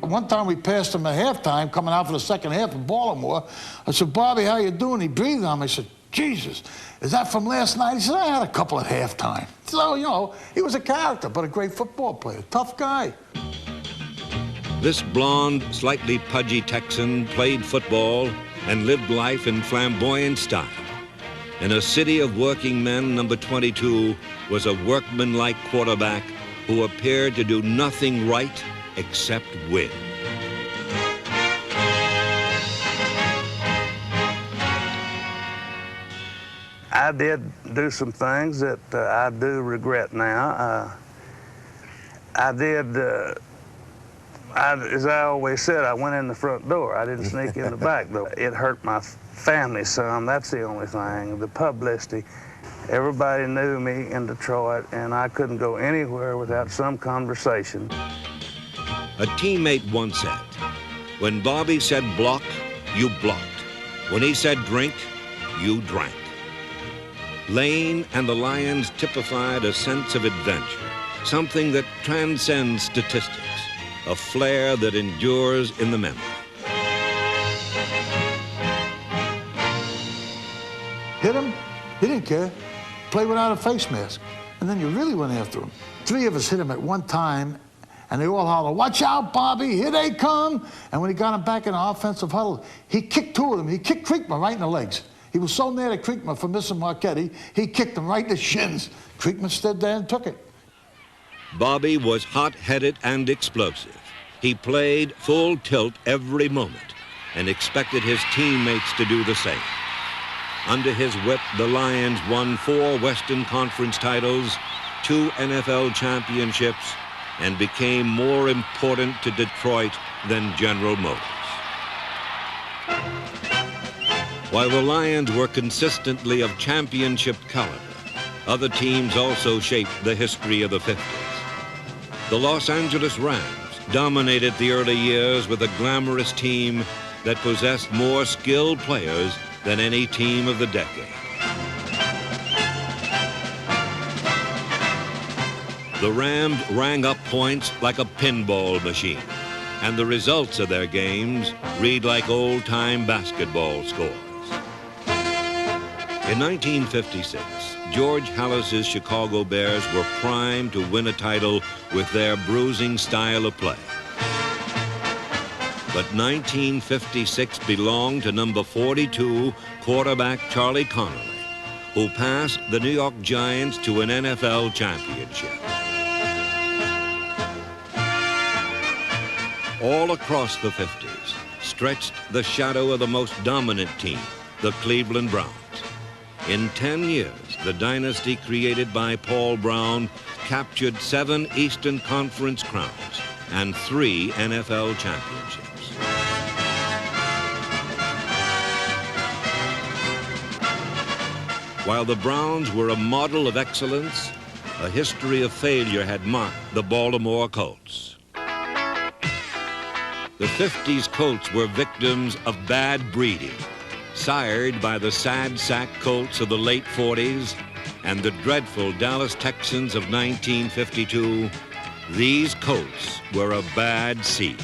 One time we passed him at halftime, coming out for the second half in Baltimore. I said, Bobby, how you doing? He breathed on me. I said, Jesus, is that from last night? He said, I had a couple at halftime. So, you know, he was a character, but a great football player, tough guy. This blonde, slightly pudgy Texan played football and lived life in flamboyant style. In a city of working men, number 22 was a workmanlike quarterback who appeared to do nothing right except win. I did do some things that I do regret now. As I always said, I went in the front door. I didn't sneak in the back door. It hurt my family some. That's the only thing. The publicity. Everybody knew me in Detroit, and I couldn't go anywhere without some conversation. A teammate once said, when Bobby said block, you blocked. When he said drink, you drank. Lane and the Lions typified a sense of adventure, something that transcends statistics, a flair that endures in the memory. Hit him, he didn't care. Play without a face mask. And then you really went after him. 3 of us hit him at one time, and they all holler, "Watch out, Bobby, here they come." And when he got him back in the offensive huddle, he kicked 2 of them. He kicked Kriegman right in the legs. He was so mad at Kriegman for missing Marchetti, he kicked him right in the shins. Kriegman stood there and took it. Bobby was hot-headed and explosive. He played full tilt every moment and expected his teammates to do the same. Under his whip, the Lions won 4 Western Conference titles, 2 NFL championships, and became more important to Detroit than General Motors. While the Lions were consistently of championship caliber, other teams also shaped the history of the 50s. The Los Angeles Rams dominated the early years with a glamorous team that possessed more skilled players than any team of the decade. The Rams rang up points like a pinball machine, and the results of their games read like old-time basketball scores. In 1956, George Halas's Chicago Bears were primed to win a title with their bruising style of play. But 1956 belonged to number 42 quarterback Charlie Connolly, who passed the New York Giants to an NFL championship. All across the 50s stretched the shadow of the most dominant team, the Cleveland Browns. In 10 years, the dynasty created by Paul Brown captured 7 Eastern Conference crowns and 3 NFL championships. While the Browns were a model of excellence, a history of failure had marked the Baltimore Colts. The 50s Colts were victims of bad breeding, sired by the sad sack Colts of the late 40s and the dreadful Dallas Texans of 1952. These Colts were a bad seed.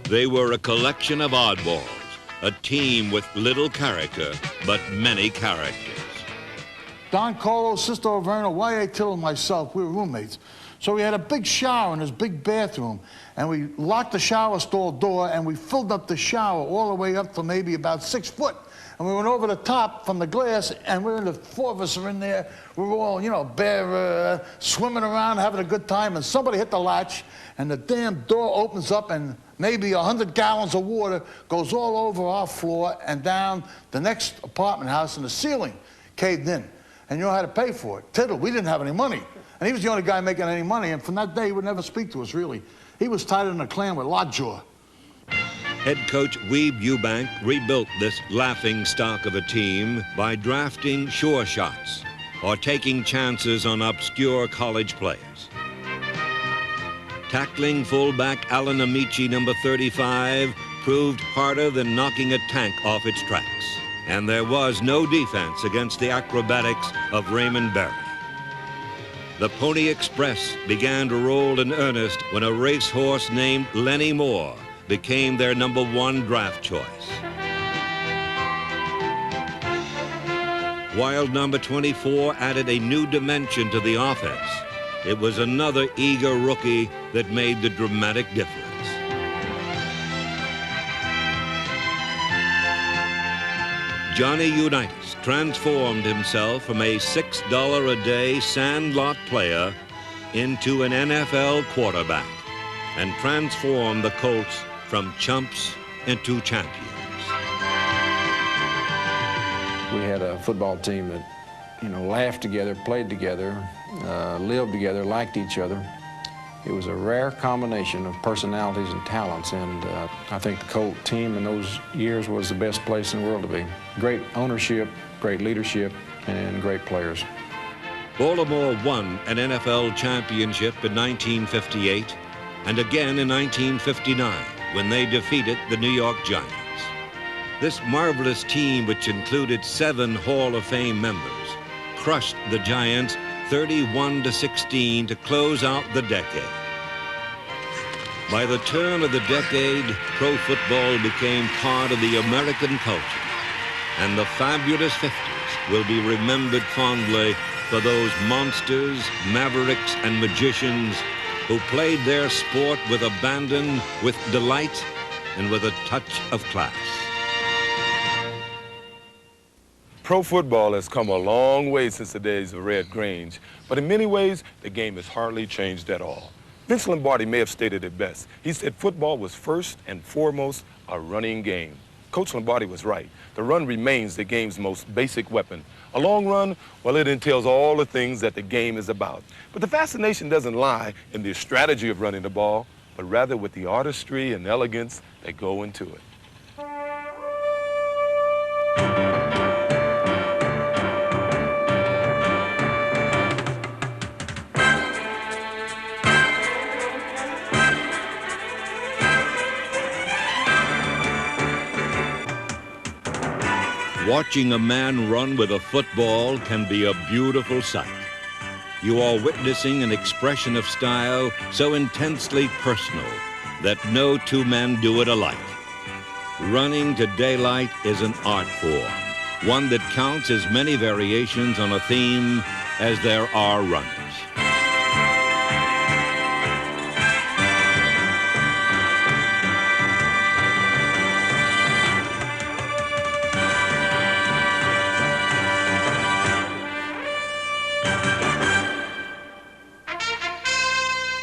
They were a collection of oddballs, a team with little character, but many characters. Don Colo, Sister Overno, Y.A. Tittle, and myself, we were roommates. So we had a big shower in this big bathroom, and we locked the shower stall door, and we filled up the shower all the way up to maybe about 6 foot. And we went over the top from the glass, and the 4 of us are in there. We were all, you know, bare, swimming around, having a good time, and somebody hit the latch, and the damn door opens up, and maybe 100 gallons of water goes all over our floor and down the next apartment house, and the ceiling caved in. And you know how to pay for it. Tittle, we didn't have any money. And he was the only guy making any money, and from that day, he would never speak to us, really. He was tighter than a clam with lockjaw. Head coach Weeb Eubank rebuilt this laughing stock of a team by drafting sure shots or taking chances on obscure college players. Tackling fullback Alan Amici, number 35, proved harder than knocking a tank off its tracks. And there was no defense against the acrobatics of Raymond Berry. The Pony Express began to roll in earnest when a racehorse named Lenny Moore became their number 1 draft choice. Wild number 24 added a new dimension to the offense it was another eager rookie that made the dramatic difference. Johnny Unitas transformed himself from a $6 a day sandlot player into an NFL quarterback and transformed the Colts from chumps into champions. We had a football team that, laughed together, played together, lived together, liked each other. It was a rare combination of personalities and talents, and I think the Colt team in those years was the best place in the world to be. Great ownership, great leadership, and great players. Baltimore won an NFL championship in 1958 and again in 1959 when they defeated the New York Giants. This marvelous team, which included 7 Hall of Fame members, crushed the Giants 31-16 to close out the decade. By the turn of the decade, pro football became part of the American culture, and the fabulous 50s will be remembered fondly for those monsters, mavericks, and magicians who played their sport with abandon, with delight, and with a touch of class. Pro football has come a long way since the days of Red Grange, but in many ways, the game has hardly changed at all. Vince Lombardi may have stated it best. He said football was first and foremost a running game. Coach Lombardi was right. The run remains the game's most basic weapon. A long run, well, it entails all the things that the game is about. But the fascination doesn't lie in the strategy of running the ball, but rather with the artistry and elegance that go into it. Watching a man run with a football can be a beautiful sight. You are witnessing an expression of style so intensely personal that no 2 men do it alike. Running to daylight is an art form, one that counts as many variations on a theme as there are runners.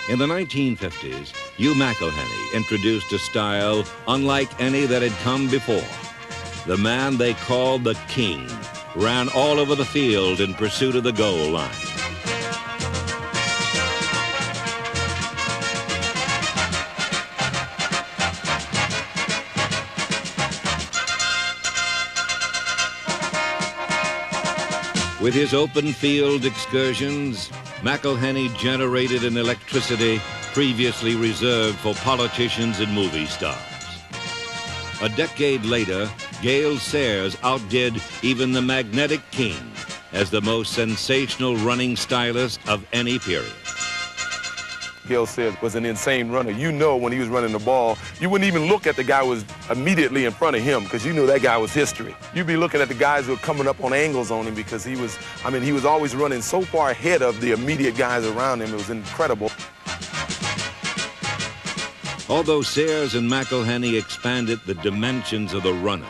In the 1950s, Hugh McElhenney introduced a style unlike any that had come before. The man they called the King ran all over the field in pursuit of the goal line. With his open field excursions, McElhenney generated an electricity previously reserved for politicians and movie stars. A decade later, Gale Sayers outdid even the Magnetic King as the most sensational running stylist of any period. Gale Sayers was an insane runner. You know when he was running the ball, you wouldn't even look at the guy who was immediately in front of him because you knew that guy was history. You'd be looking at the guys who were coming up on angles on him because he was always running so far ahead of the immediate guys around him. It was incredible. Although Sayers and McElhenney expanded the dimensions of the runner,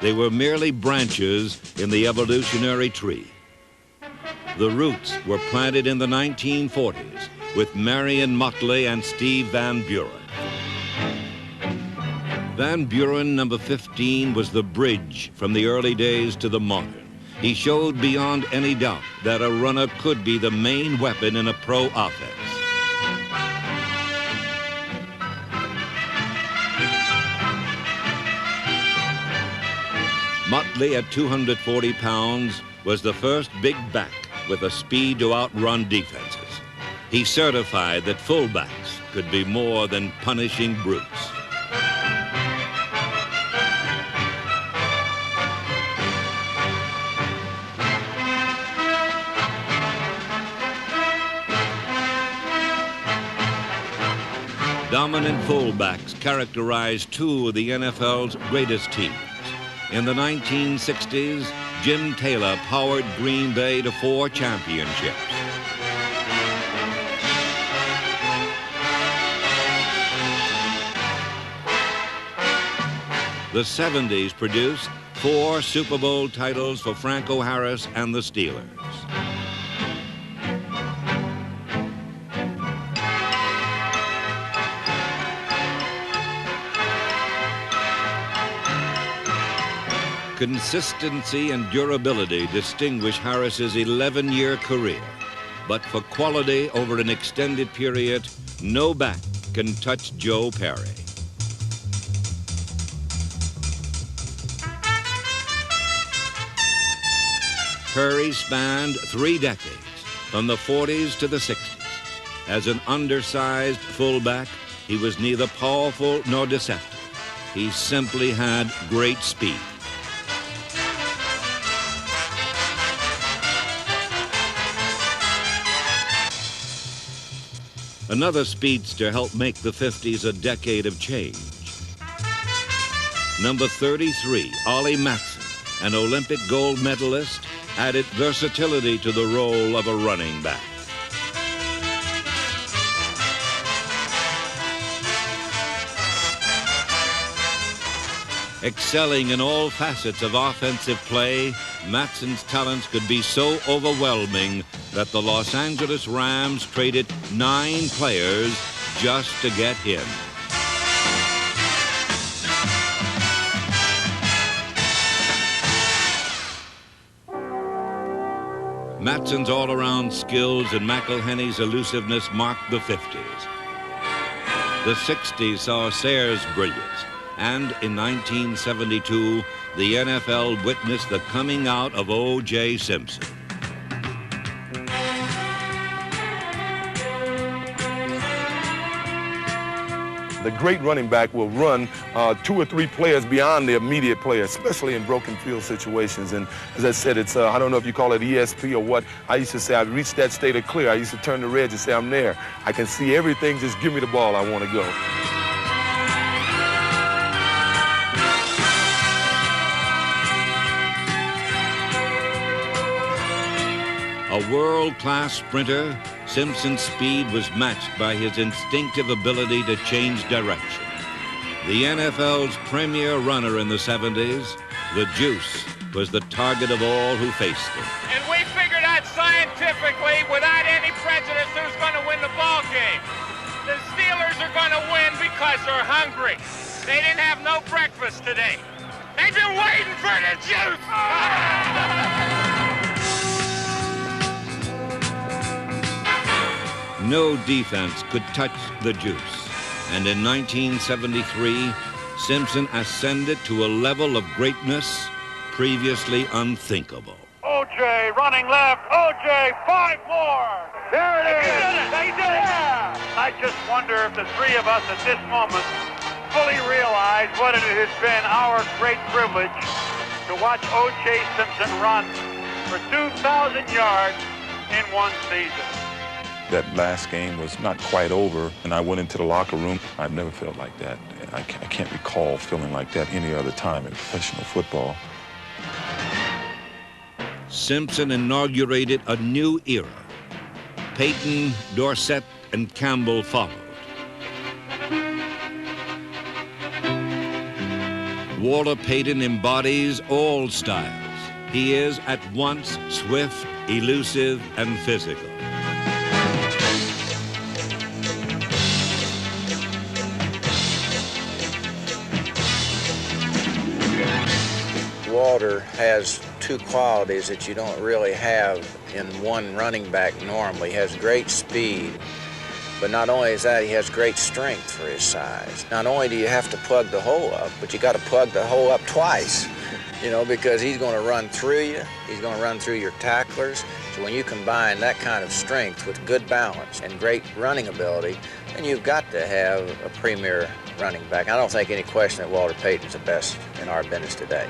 they were merely branches in the evolutionary tree. The roots were planted in the 1940s with Marion Motley and Steve Van Buren. Van Buren, number 15, was the bridge from the early days to the modern. He showed beyond any doubt that a runner could be the main weapon in a pro offense. Motley, at 240 pounds, was the first big back with the speed to outrun defenses. He certified that fullbacks could be more than punishing brutes. Dominant fullbacks characterized 2 of the NFL's greatest teams. In the 1960s, Jim Taylor powered Green Bay to 4 championships. The 70s produced 4 Super Bowl titles for Franco Harris and the Steelers. Consistency and durability distinguish Harris's 11-year career. But for quality over an extended period, no back can touch Joe Perry. Perry spanned 3 decades, from the 40s to the 60s. As an undersized fullback, he was neither powerful nor deceptive. He simply had great speed. Another speedster helped make the 50s a decade of change. Number 33, Ollie Matson, an Olympic gold medalist, added versatility to the role of a running back. Excelling in all facets of offensive play, Matson's talents could be so overwhelming that the Los Angeles Rams traded 9 players just to get him. Matson's all-around skills and McElhenney's elusiveness marked the 50s. The 60s saw Sayers' brilliance, and in 1972, the NFL witnessed the coming out of O.J. Simpson. The great running back will run 2 or 3 players beyond the immediate player, especially in broken field situations. And as I said, it's, I don't know if you call it ESP or what. I used to say, I've reached that state of clear. I used to turn the red and say, I'm there. I can see everything, just give me the ball, I want to go. A world-class sprinter, Simpson's speed was matched by his instinctive ability to change direction. The NFL's premier runner in the 70s, the Juice, was the target of all who faced him. And we figured out scientifically, without any prejudice, who's going to win the ball game. The Steelers are going to win because they're hungry. They didn't have no breakfast today. They've been waiting for the Juice. No defense could touch the Juice. And in 1973, Simpson ascended to a level of greatness previously unthinkable. O.J. running left. O.J. 5 more. There it is. They did it. Yeah. I just wonder if the 3 of us at this moment fully realize what it has been our great privilege to watch O.J. Simpson run for 2,000 yards in one season. That last game was not quite over, and I went into the locker room. I've never felt like that. I can't recall feeling like that any other time in professional football. Simpson inaugurated a new era. Payton, Dorsett, and Campbell followed. Walter Payton embodies all styles. He is at once swift, elusive, and physical. Walter has 2 qualities that you don't really have in one running back normally. He has great speed, but not only is that, he has great strength for his size. Not only do you have to plug the hole up, but you got to plug the hole up twice, you know, because he's going to run through you, he's going to run through your tacklers. So when you combine that kind of strength with good balance and great running ability, then you've got to have a premier running back. I don't think any question that Walter Payton's the best in our business today.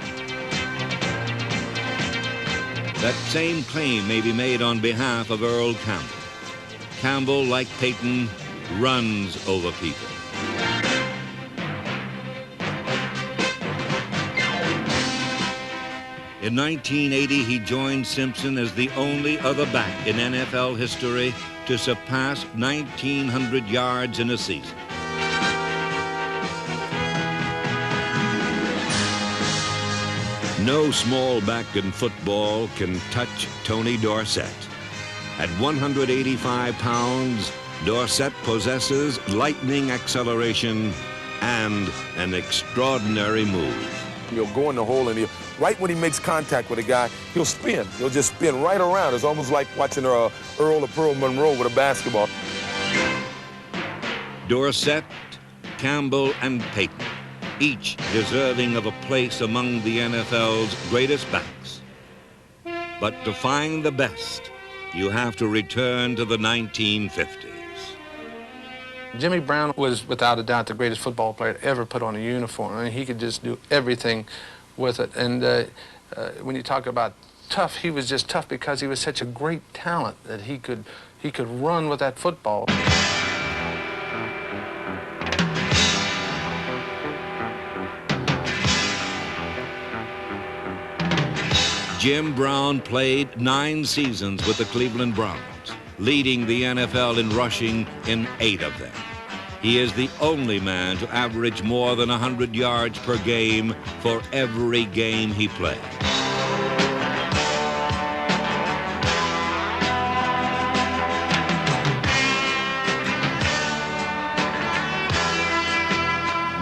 That same claim may be made on behalf of Earl Campbell. Campbell, like Payton, runs over people. In 1980, he joined Simpson as the only other back in NFL history to surpass 1,900 yards in a season. No small back in football can touch Tony Dorsett. At 185 pounds, Dorsett possesses lightning acceleration and an extraordinary move. He'll go in the hole, and right when he makes contact with a guy, he'll spin. He'll just spin right around. It's almost like watching Earl or Pearl Monroe with a basketball. Dorsett, Campbell, and Payton, each deserving of a place among the NFL's greatest backs. But to find the best, you have to return to the 1950s. Jimmy Brown was, without a doubt, the greatest football player to ever put on a uniform. I mean, he could just do everything with it. And when you talk about tough, he was just tough because he was such a great talent that he could run with that football. Jim Brown played 9 seasons with the Cleveland Browns, leading the NFL in rushing in 8 of them. He is the only man to average more than 100 yards per game for every game he played.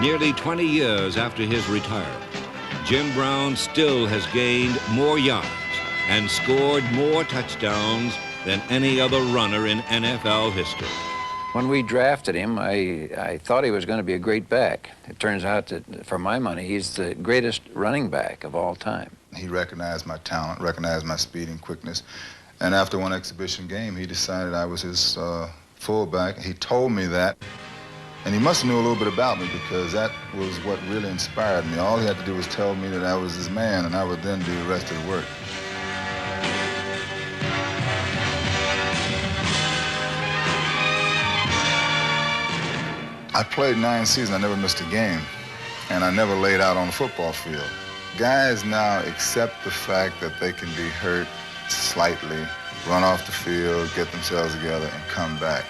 Nearly 20 years after his retirement, Jim Brown still has gained more yards and scored more touchdowns than any other runner in NFL history. When we drafted him, I thought he was going to be a great back. It turns out that, for my money, he's the greatest running back of all time. He recognized my talent, recognized my speed and quickness, and after one exhibition game, he decided I was his fullback. He told me that, and he must have knew a little bit about me because that was what really inspired me. All he had to do was tell me that I was his man, and I would then do the rest of the work. I played 9 seasons, I never missed a game, and I never laid out on the football field. Guys now accept the fact that they can be hurt slightly, run off the field, get themselves together, and come back.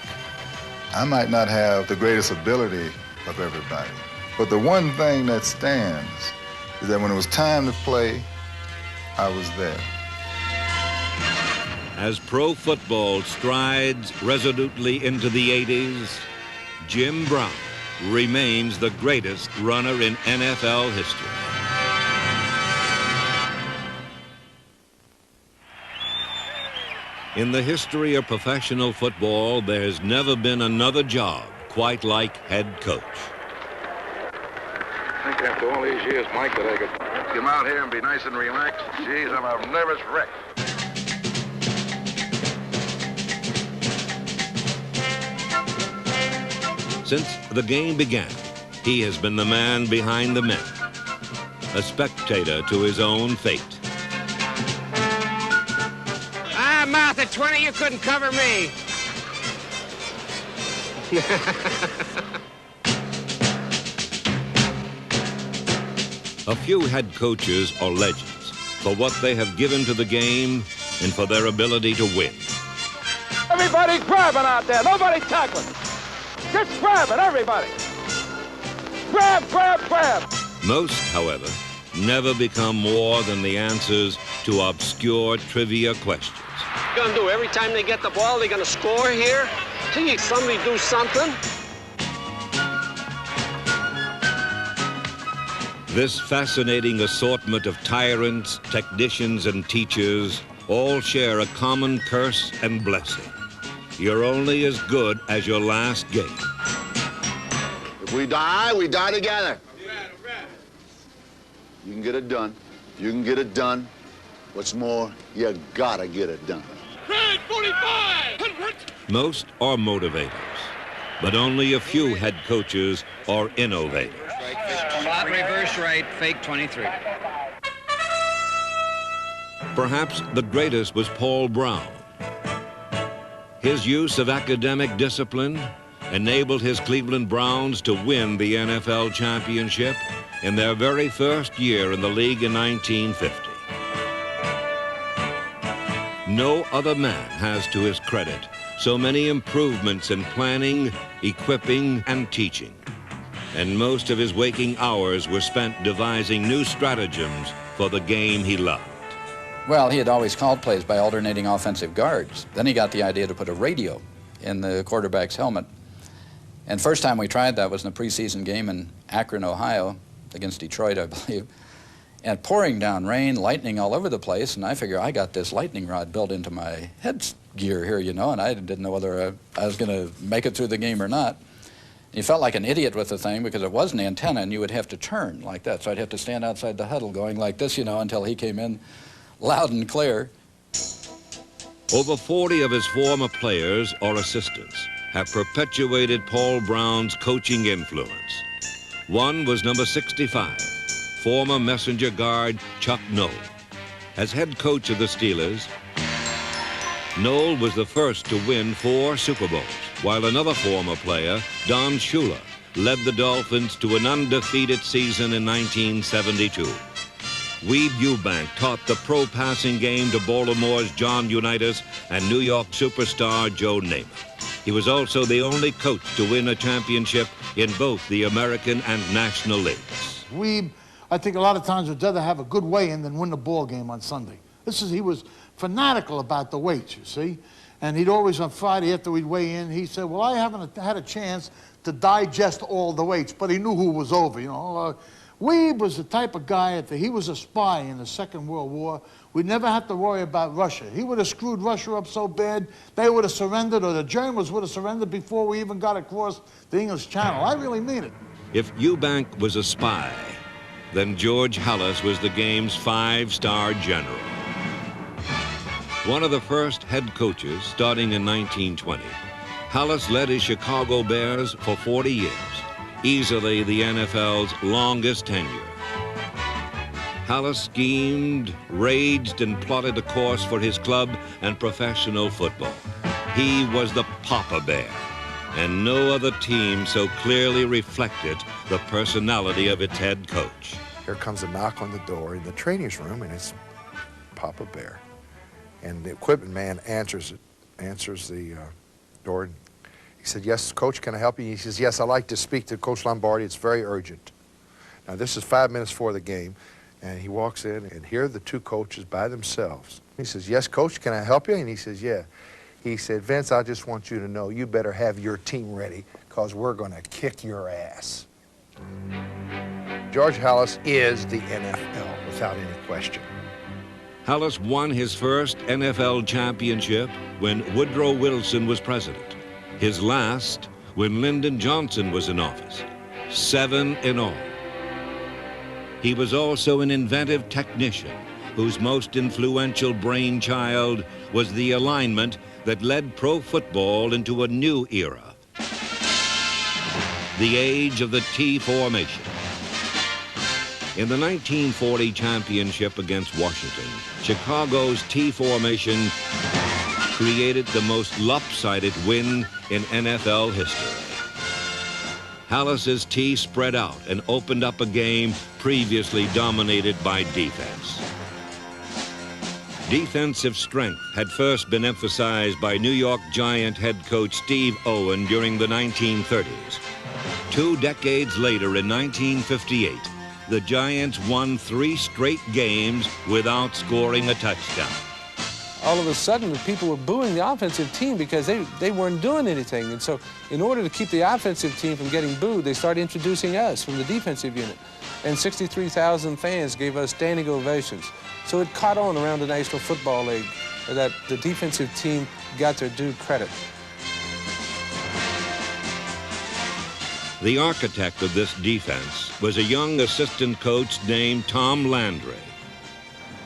I might not have the greatest ability of everybody, but the one thing that stands is that when it was time to play, I was there. As pro football strides resolutely into the 80s, Jim Brown remains the greatest runner in NFL history. In the history of professional football, there's never been another job quite like head coach. I think after all these years, Mike, that I could come out here and be nice and relaxed. Geez, I'm a nervous wreck. Since the game began, he has been the man behind the men, a spectator to his own fate. Ah, mouth at 20, you couldn't cover me. A few head coaches are legends for what they have given to the game and for their ability to win. Everybody's grabbing out there. Nobody tackling. Just grab it, everybody. Grab, grab, grab. Most, however, never become more than the answers to obscure trivia questions. What are you gonna do? Every time they get the ball, they're gonna score here? Gee, somebody do something. This fascinating assortment of tyrants, technicians, and teachers all share a common curse and blessing. You're only as good as your last game. If we die together. You can get it done. You can get it done. What's more, you gotta get it done. 45! Most are motivators, but only a few head coaches are innovators. Flat reverse right, fake 23. Perhaps the greatest was Paul Brown. His use of academic discipline enabled his Cleveland Browns to win the NFL championship in their very first year in the league in 1950. No other man has, to his credit, so many improvements in planning, equipping, and teaching. And most of his waking hours were spent devising new stratagems for the game he loved. Well, he had always called plays by alternating offensive guards. Then he got the idea to put a radio in the quarterback's helmet. And first time we tried that was in a preseason game in Akron, Ohio, against Detroit, I believe. And pouring down rain, lightning all over the place, and I figure I got this lightning rod built into my headgear here, you know, and I didn't know whether I was going to make it through the game or not. And you felt like an idiot with the thing because it was an antenna, and you would have to turn like that. So I'd have to stand outside the huddle going like this, you know, until he came in loud and clear. Over 40 of his former players or assistants have perpetuated Paul Brown's coaching influence. One was number 65, former Messenger guard Chuck Noll. As head coach of the Steelers, Noll was the first to win 4 Super Bowls, while another former player, Don Shula, led the Dolphins to an undefeated season in 1972. Weeb Ewbank taught the pro passing game to Baltimore's John Unitas and New York superstar Joe Namath. He was also the only coach to win a championship in both the American and National Leagues. Weeb, I think a lot of times would rather have a good weigh-in than win the ball game on Sunday. He was fanatical about the weights, you see. And he'd always, on Friday after we'd weigh in, he said, well, I haven't had a chance to digest all the weights, but he knew who was over, you know. Weeb was the type of guy, he was a spy in the Second World War. We never had to worry about Russia. He would have screwed Russia up so bad, they would have surrendered, or the Germans would have surrendered before we even got across the English Channel. I really mean it. If Ewbank was a spy, then George Halas was the game's 5-star general. One of the first head coaches starting in 1920, Halas led his Chicago Bears for 40 years. Easily the NFL's longest tenure. Halas schemed, raged, and plotted a course for his club and professional football. He was the Papa Bear, and no other team so clearly reflected the personality of its head coach. Here comes a knock on the door in the trainer's room, and it's Papa Bear. And the equipment man answers the door. He said, yes, Coach, can I help you? He says, yes, I'd like to speak to Coach Lombardi. It's very urgent. Now, this is 5 minutes before the game, and he walks in, and here are the 2 coaches by themselves. He says, yes, Coach, can I help you? And he says, yeah. He said, Vince, I just want you to know you better have your team ready because we're going to kick your ass. George Halas is the NFL without any question. Halas won his first NFL championship when Woodrow Wilson was president. His last when Lyndon Johnson was in office. 7 in all. He was also an inventive technician whose most influential brainchild was the alignment that led pro football into a new era. The age of the T formation. In the 1940 championship against Washington, Chicago's T formation created the most lopsided win in NFL history. Halas's T spread out and opened up a game previously dominated by defense. Defensive strength had first been emphasized by New York Giant head coach Steve Owen during the 1930s. 2 decades later, in 1958, the Giants won 3 straight games without scoring a touchdown. All of a sudden, people were booing the offensive team because they weren't doing anything. And so in order to keep the offensive team from getting booed, they started introducing us from the defensive unit. And 63,000 fans gave us standing ovations. So it caught on around the National Football League that the defensive team got their due credit. The architect of this defense was a young assistant coach named Tom Landry.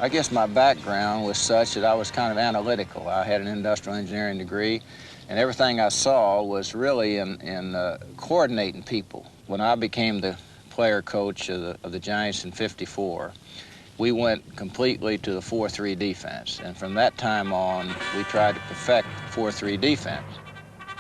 I guess my background was such that I was kind of analytical. I had an industrial engineering degree, and everything I saw was really in coordinating people. When I became the player coach of the Giants in '54, we went completely to the 4-3 defense, and from that time on, we tried to perfect 4-3 defense.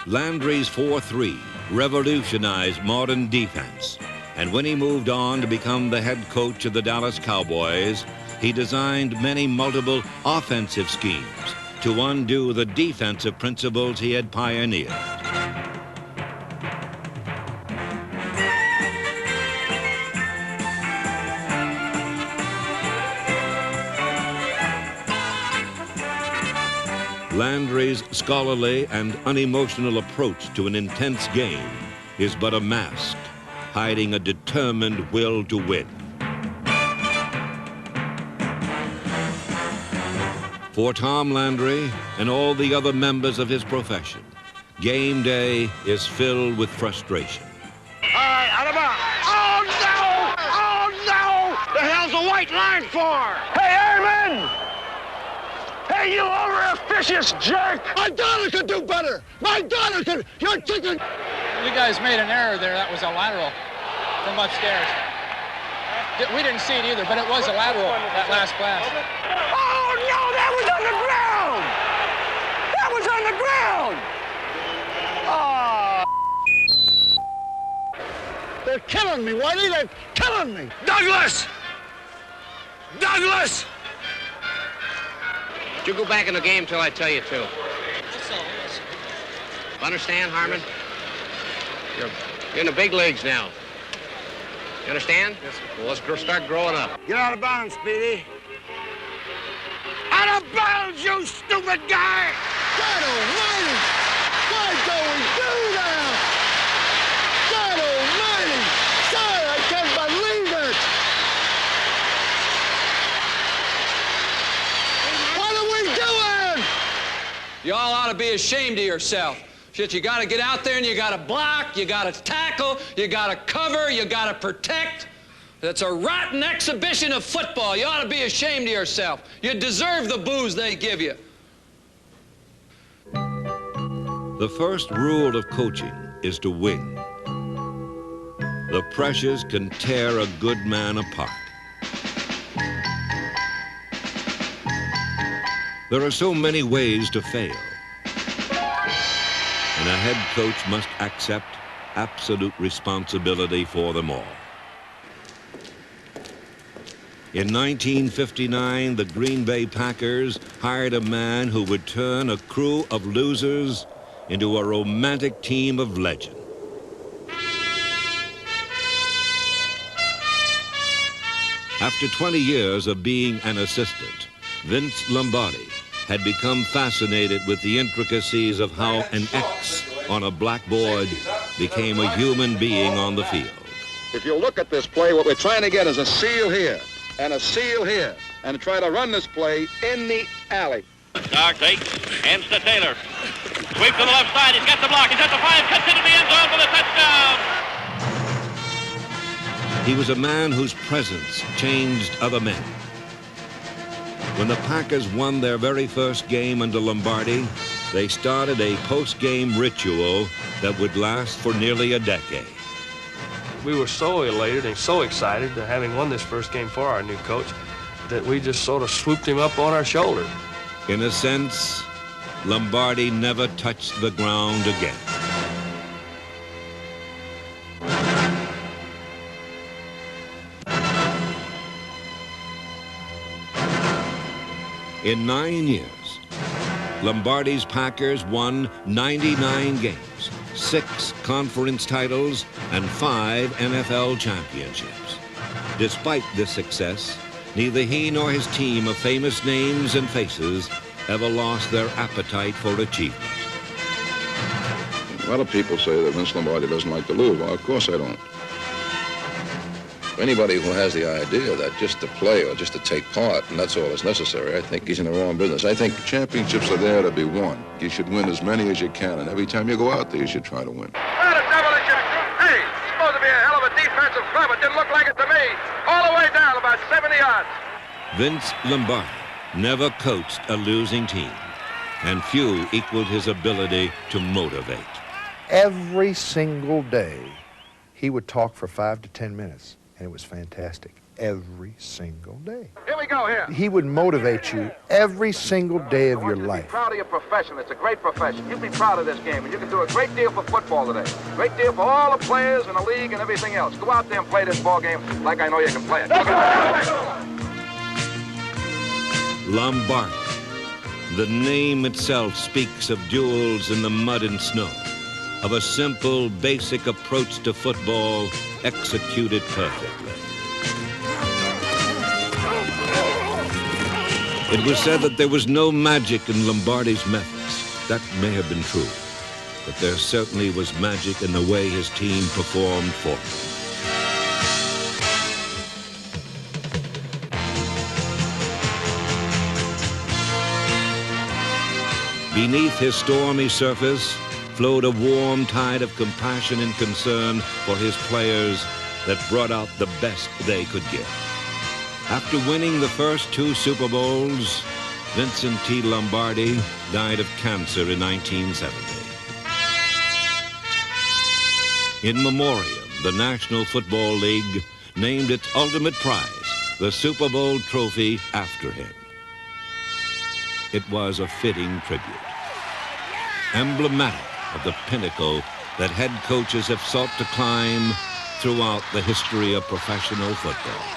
Landry's 4-3 revolutionized modern defense, and when he moved on to become the head coach of the Dallas Cowboys, he designed many multiple offensive schemes to undo the defensive principles he had pioneered. Landry's scholarly and unemotional approach to an intense game is but a mask, hiding a determined will to win. For Tom Landry and all the other members of his profession, game day is filled with frustration. All right, out of bounds. Oh, no! Oh, no! The hell's the white line for? Hey, Airman! Hey, you over-officious jerk! My daughter could do better! My daughter could! You're thinking... You guys made an error there. That was a lateral from upstairs. We didn't see it either, but it was a lateral, that last pass. Oh, no! That was on the ground! That was on the ground! Oh... They're killing me, Whitey! They're killing me! Douglas! Douglas! You go back in the game till I tell you to. Understand, Harmon? You're in the big leagues now. You understand? Yes, sir. Well, let's start growing up. Get out of bounds, Speedy. Out of bounds, you stupid guy! God almighty! Why don't we do that? God almighty! God, I can't believe it! What are we doing? You all ought to be ashamed of yourself. Shit, you got to get out there and you got to block, you got to tackle, you got to cover, you got to protect. That's a rotten exhibition of football. You ought to be ashamed of yourself. You deserve the booze they give you. The first rule of coaching is to win. The pressures can tear a good man apart. There are so many ways to fail, and a head coach must accept absolute responsibility for them all. In 1959, the Green Bay Packers hired a man who would turn a crew of losers into a romantic team of legend. After 20 years of being an assistant, Vince Lombardi had become fascinated with the intricacies of how an X on a blackboard became a human being on the field. If you look at this play, what we're trying to get is a seal here and a seal here, and try to run this play in the alley. Star takes, hands to Taylor. Sweep to the left side, he's got the block, he's at the 5, cuts into the end zone for the touchdown. He was a man whose presence changed other men. When the Packers won their very first game under Lombardi, they started a post-game ritual that would last for nearly a decade. We were so elated and so excited to having won this first game for our new coach that we just sort of swooped him up on our shoulder. In a sense, Lombardi never touched the ground again. In 9 years, Lombardi's Packers won 99 games, 6 conference titles, and 5 NFL championships. Despite this success, neither he nor his team of famous names and faces ever lost their appetite for achievement. A lot of people say that Vince Lombardi doesn't like to lose. Well, of course I don't. Anybody who has the idea that just to play or just to take part, and that's all that's necessary, I think he's in the wrong business. I think championships are there to be won. You should win as many as you can, and every time you go out there, you should try to win. What a demolition! Hey, it's supposed to be a hell of a defensive club. It didn't look like it to me. All the way down, about 70 yards. Vince Lombardi never coached a losing team, and few equaled his ability to motivate. Every single day, he would talk for 5 to 10 minutes. And it was fantastic every single day. Here we go, here. He would motivate you every single day of your life. Be proud of your profession. It's a great profession. You be proud of this game, and you can do a great deal for football today. Great deal for all the players in the league and everything else. Go out there and play this ball game like I know you can play it. Lombardi. The name itself speaks of duels in the mud and snow, of a simple, basic approach to football executed perfectly. It was said that there was no magic in Lombardi's methods. That may have been true, but there certainly was magic in the way his team performed for him. Beneath his stormy surface flowed a warm tide of compassion and concern for his players that brought out the best they could give. After winning the first 2 Super Bowls, Vincent T. Lombardi died of cancer in 1970. In memoriam, the National Football League named its ultimate prize, the Super Bowl trophy, after him. It was a fitting tribute, emblematic of the pinnacle that head coaches have sought to climb throughout the history of professional football.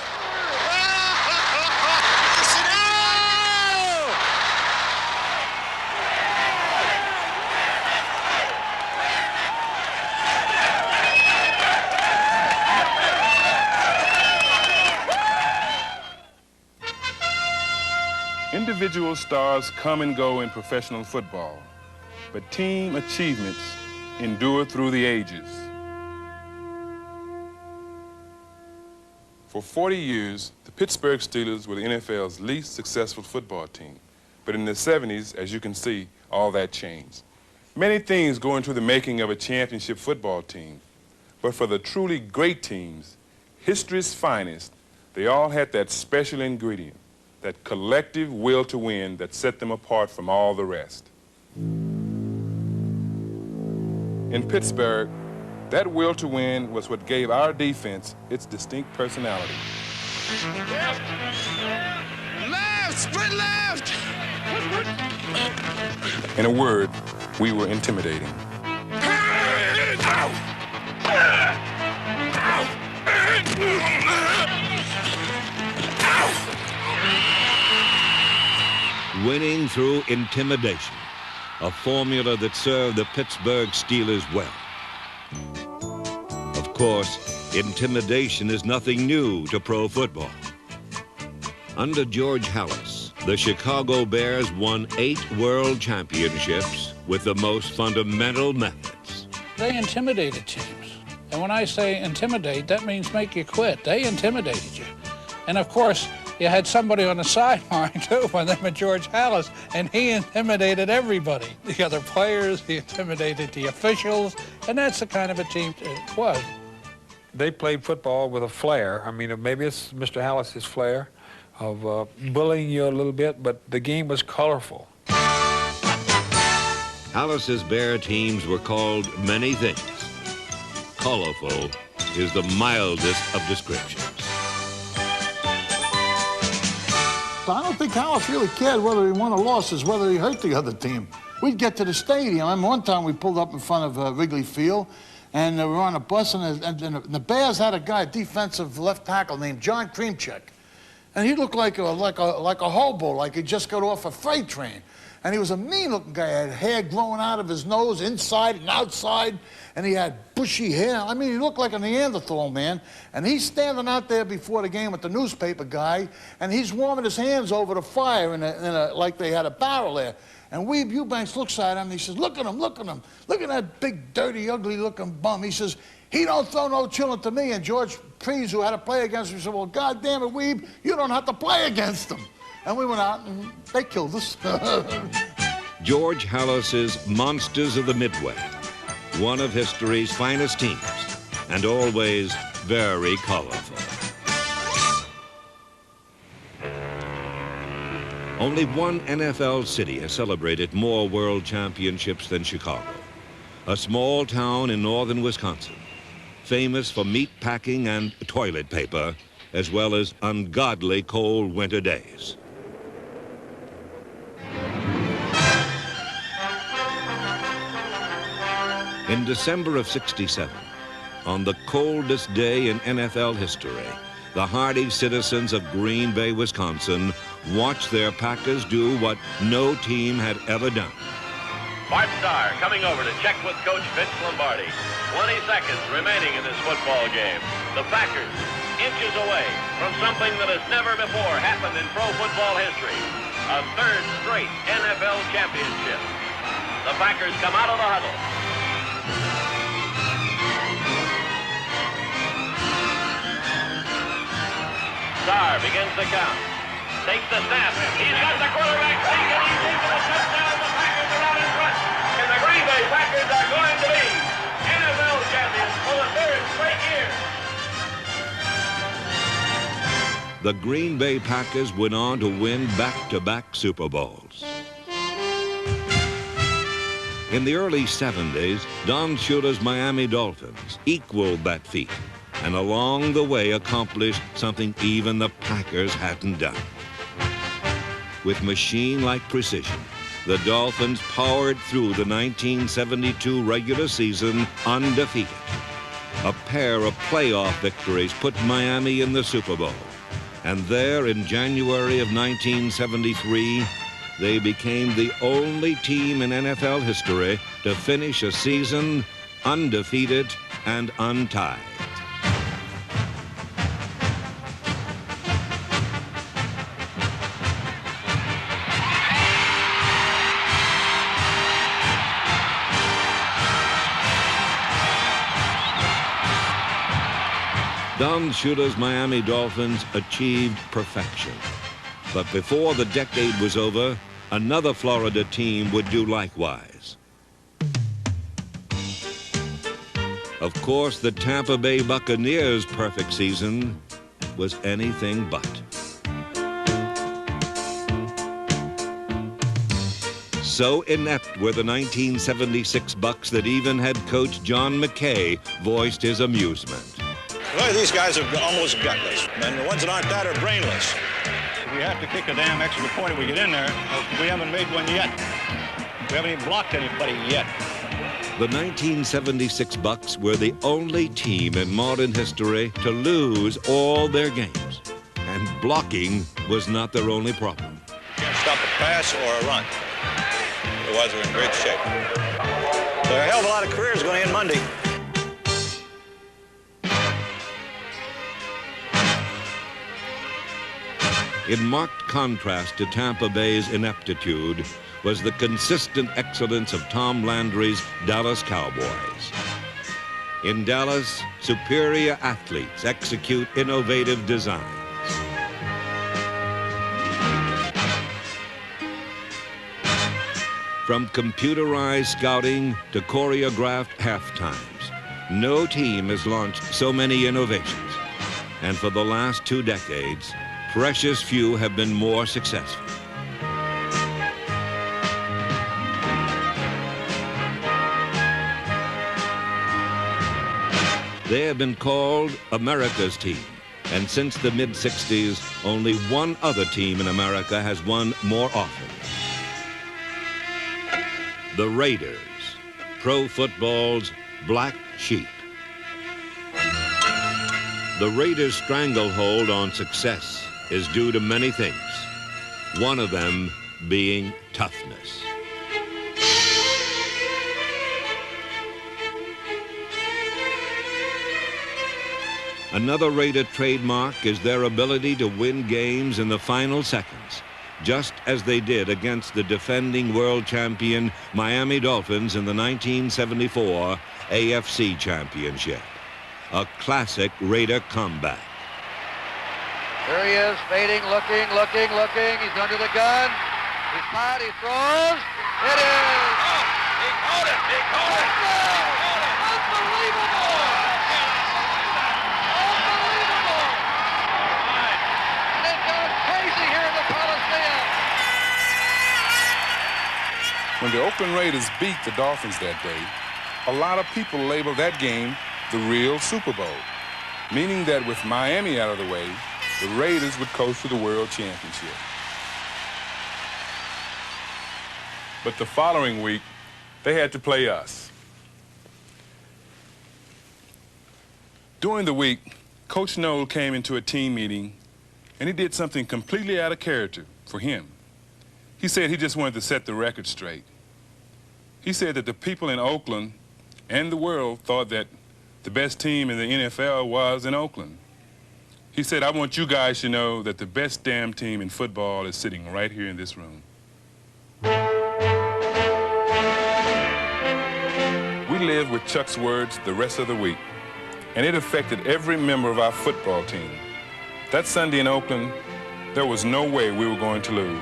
Individual stars come and go in professional football, but team achievements endure through the ages. For 40 years, the Pittsburgh Steelers were the NFL's least successful football team. But in the 70s, as you can see, all that changed. Many things go into the making of a championship football team. But for the truly great teams, history's finest, they all had that special ingredient, that collective will to win that set them apart from all the rest. In Pittsburgh, that will to win was what gave our defense its distinct personality. Left, sprint left! In a word, we were intimidating. Winning through intimidation, a formula that served the Pittsburgh Steelers well. Of course, intimidation is nothing new to pro football. Under George Halas, the Chicago Bears won 8 world championships with the most fundamental methods. They intimidated teams. And when I say intimidate, that means make you quit. They intimidated you. And of course, you had somebody on the sideline, too, by the name of George Halas, and he intimidated everybody. The other players, he intimidated the officials, and that's the kind of a team it was. They played football with a flair. I mean, maybe it's Mr. Halas's flair of bullying you a little bit, but the game was colorful. Halas's Bear teams were called many things. Colorful is the mildest of descriptions. I don't think Halas really cared whether he won or lost, is whether he hurt the other team. We'd get to the stadium. I remember one time we pulled up in front of Wrigley Field, and we were on a bus, and the Bears had a guy, defensive left tackle, named John Kremchek. And he looked like a hobo, like he just got off a freight train. And he was a mean-looking guy. He had hair growing out of his nose, inside and outside, and he had bushy hair. I mean, he looked like a Neanderthal, man. And he's standing out there before the game with the newspaper guy, and he's warming his hands over the fire like they had a barrel there. And Weeb Eubanks looks at him, and he says, look at him, look at him. Look at that big, dirty, ugly-looking bum. He says, he don't throw no chillin' to me. And George Prees, who had to play against him, said, well, God damn it, Weeb, you don't have to play against him. And we went out, and they killed us. George Halas's Monsters of the Midway, one of history's finest teams, and always very colorful. Only one NFL city has celebrated more world championships than Chicago, a small town in northern Wisconsin, famous for meat packing and toilet paper, as well as ungodly cold winter days. In December of '67, on the coldest day in NFL history, the hardy citizens of Green Bay, Wisconsin, watched their Packers do what no team had ever done. Bart Starr coming over to check with Coach Vince Lombardi. 20 seconds remaining in this football game. The Packers inches away from something that has never before happened in pro football history. a third straight NFL championship. The Packers come out of the huddle. Starr begins the count. Takes the snap. He's got the quarterback sneak, and he's into the touchdown. The Packers are out in front. And the Green Bay Packers are going to be NFL champions for the third straight year. The Green Bay Packers went on to win back-to-back Super Bowls. In the early 70s, Don Shula's Miami Dolphins equaled that feat and along the way accomplished something even the Packers hadn't done. With machine-like precision, the Dolphins powered through the 1972 regular season undefeated. A pair of playoff victories put Miami in the Super Bowl. And there in January of 1973, they became the only team in NFL history to finish a season undefeated and untied. Don Shula's Miami Dolphins achieved perfection. But before the decade was over, another Florida team would do likewise. Of course, the Tampa Bay Buccaneers' perfect season was anything but. So inept were the 1976 Bucs that even head coach John McKay voiced his amusement. Well, these guys are almost gutless, and the ones that aren't that are brainless. We have to kick a damn extra point if we get in there. We haven't made one yet. We haven't even blocked anybody yet. The 1976 Bucs were the only team in modern history to lose all their games. And blocking was not their only problem. Can't stop a pass or a run. Otherwise, we're in great shape. There are a hell of a lot of careers going to end Monday. In marked contrast to Tampa Bay's ineptitude was the consistent excellence of Tom Landry's Dallas Cowboys. In Dallas, superior athletes execute innovative designs. From computerized scouting to choreographed halftimes, no team has launched so many innovations. And for the last 2 decades, precious few have been more successful. They have been called America's team, and since the mid-60s, only one other team in America has won more often. The Raiders, pro football's black sheep. The Raiders' stranglehold on success is due to many things, one of them being toughness. Another Raider trademark is their ability to win games in the final seconds, just as they did against the defending world champion Miami Dolphins in the 1974 AFC Championship. A classic Raider comeback. There he is, fading, looking. He's under the gun. He's hot, he throws. It is! Oh, he caught it! He caught it! Unbelievable! Unbelievable! And it goes crazy here in the Coliseum. When the Oakland Raiders beat the Dolphins that day, a lot of people labeled that game the real Super Bowl, meaning that with Miami out of the way, the Raiders would coast to the World Championship. But the following week, they had to play us. During the week, Coach Noll came into a team meeting, and he did something completely out of character for him. He said he just wanted to set the record straight. He said that the people in Oakland and the world thought that the best team in the NFL was in Oakland. He said, I want you guys to know that the best damn team in football is sitting right here in this room. We lived with Chuck's words the rest of the week, and it affected every member of our football team. That Sunday in Oakland, there was no way we were going to lose.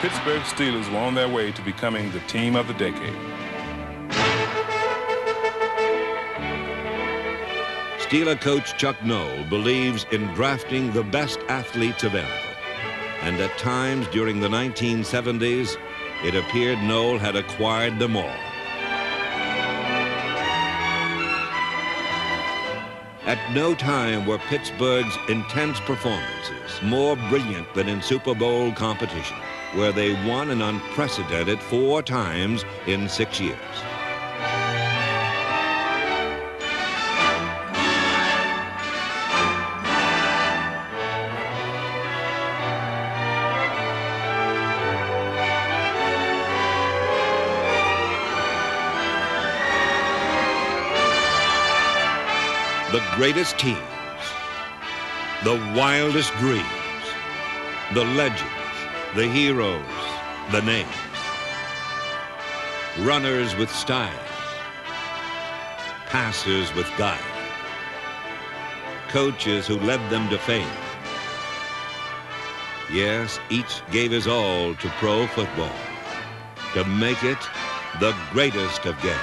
The Pittsburgh Steelers were on their way to becoming the team of the decade. Steeler coach Chuck Noll believes in drafting the best athletes available. And at times during the 1970s, it appeared Noll had acquired them all. At no time were Pittsburgh's intense performances more brilliant than in Super Bowl competition, where they won an unprecedented 4 times in 6 years. The greatest teams, the wildest dreams, the legends, the heroes, the names. Runners with style, passers with guile, coaches who led them to fame. Yes, each gave his all to pro football, to make it the greatest of games.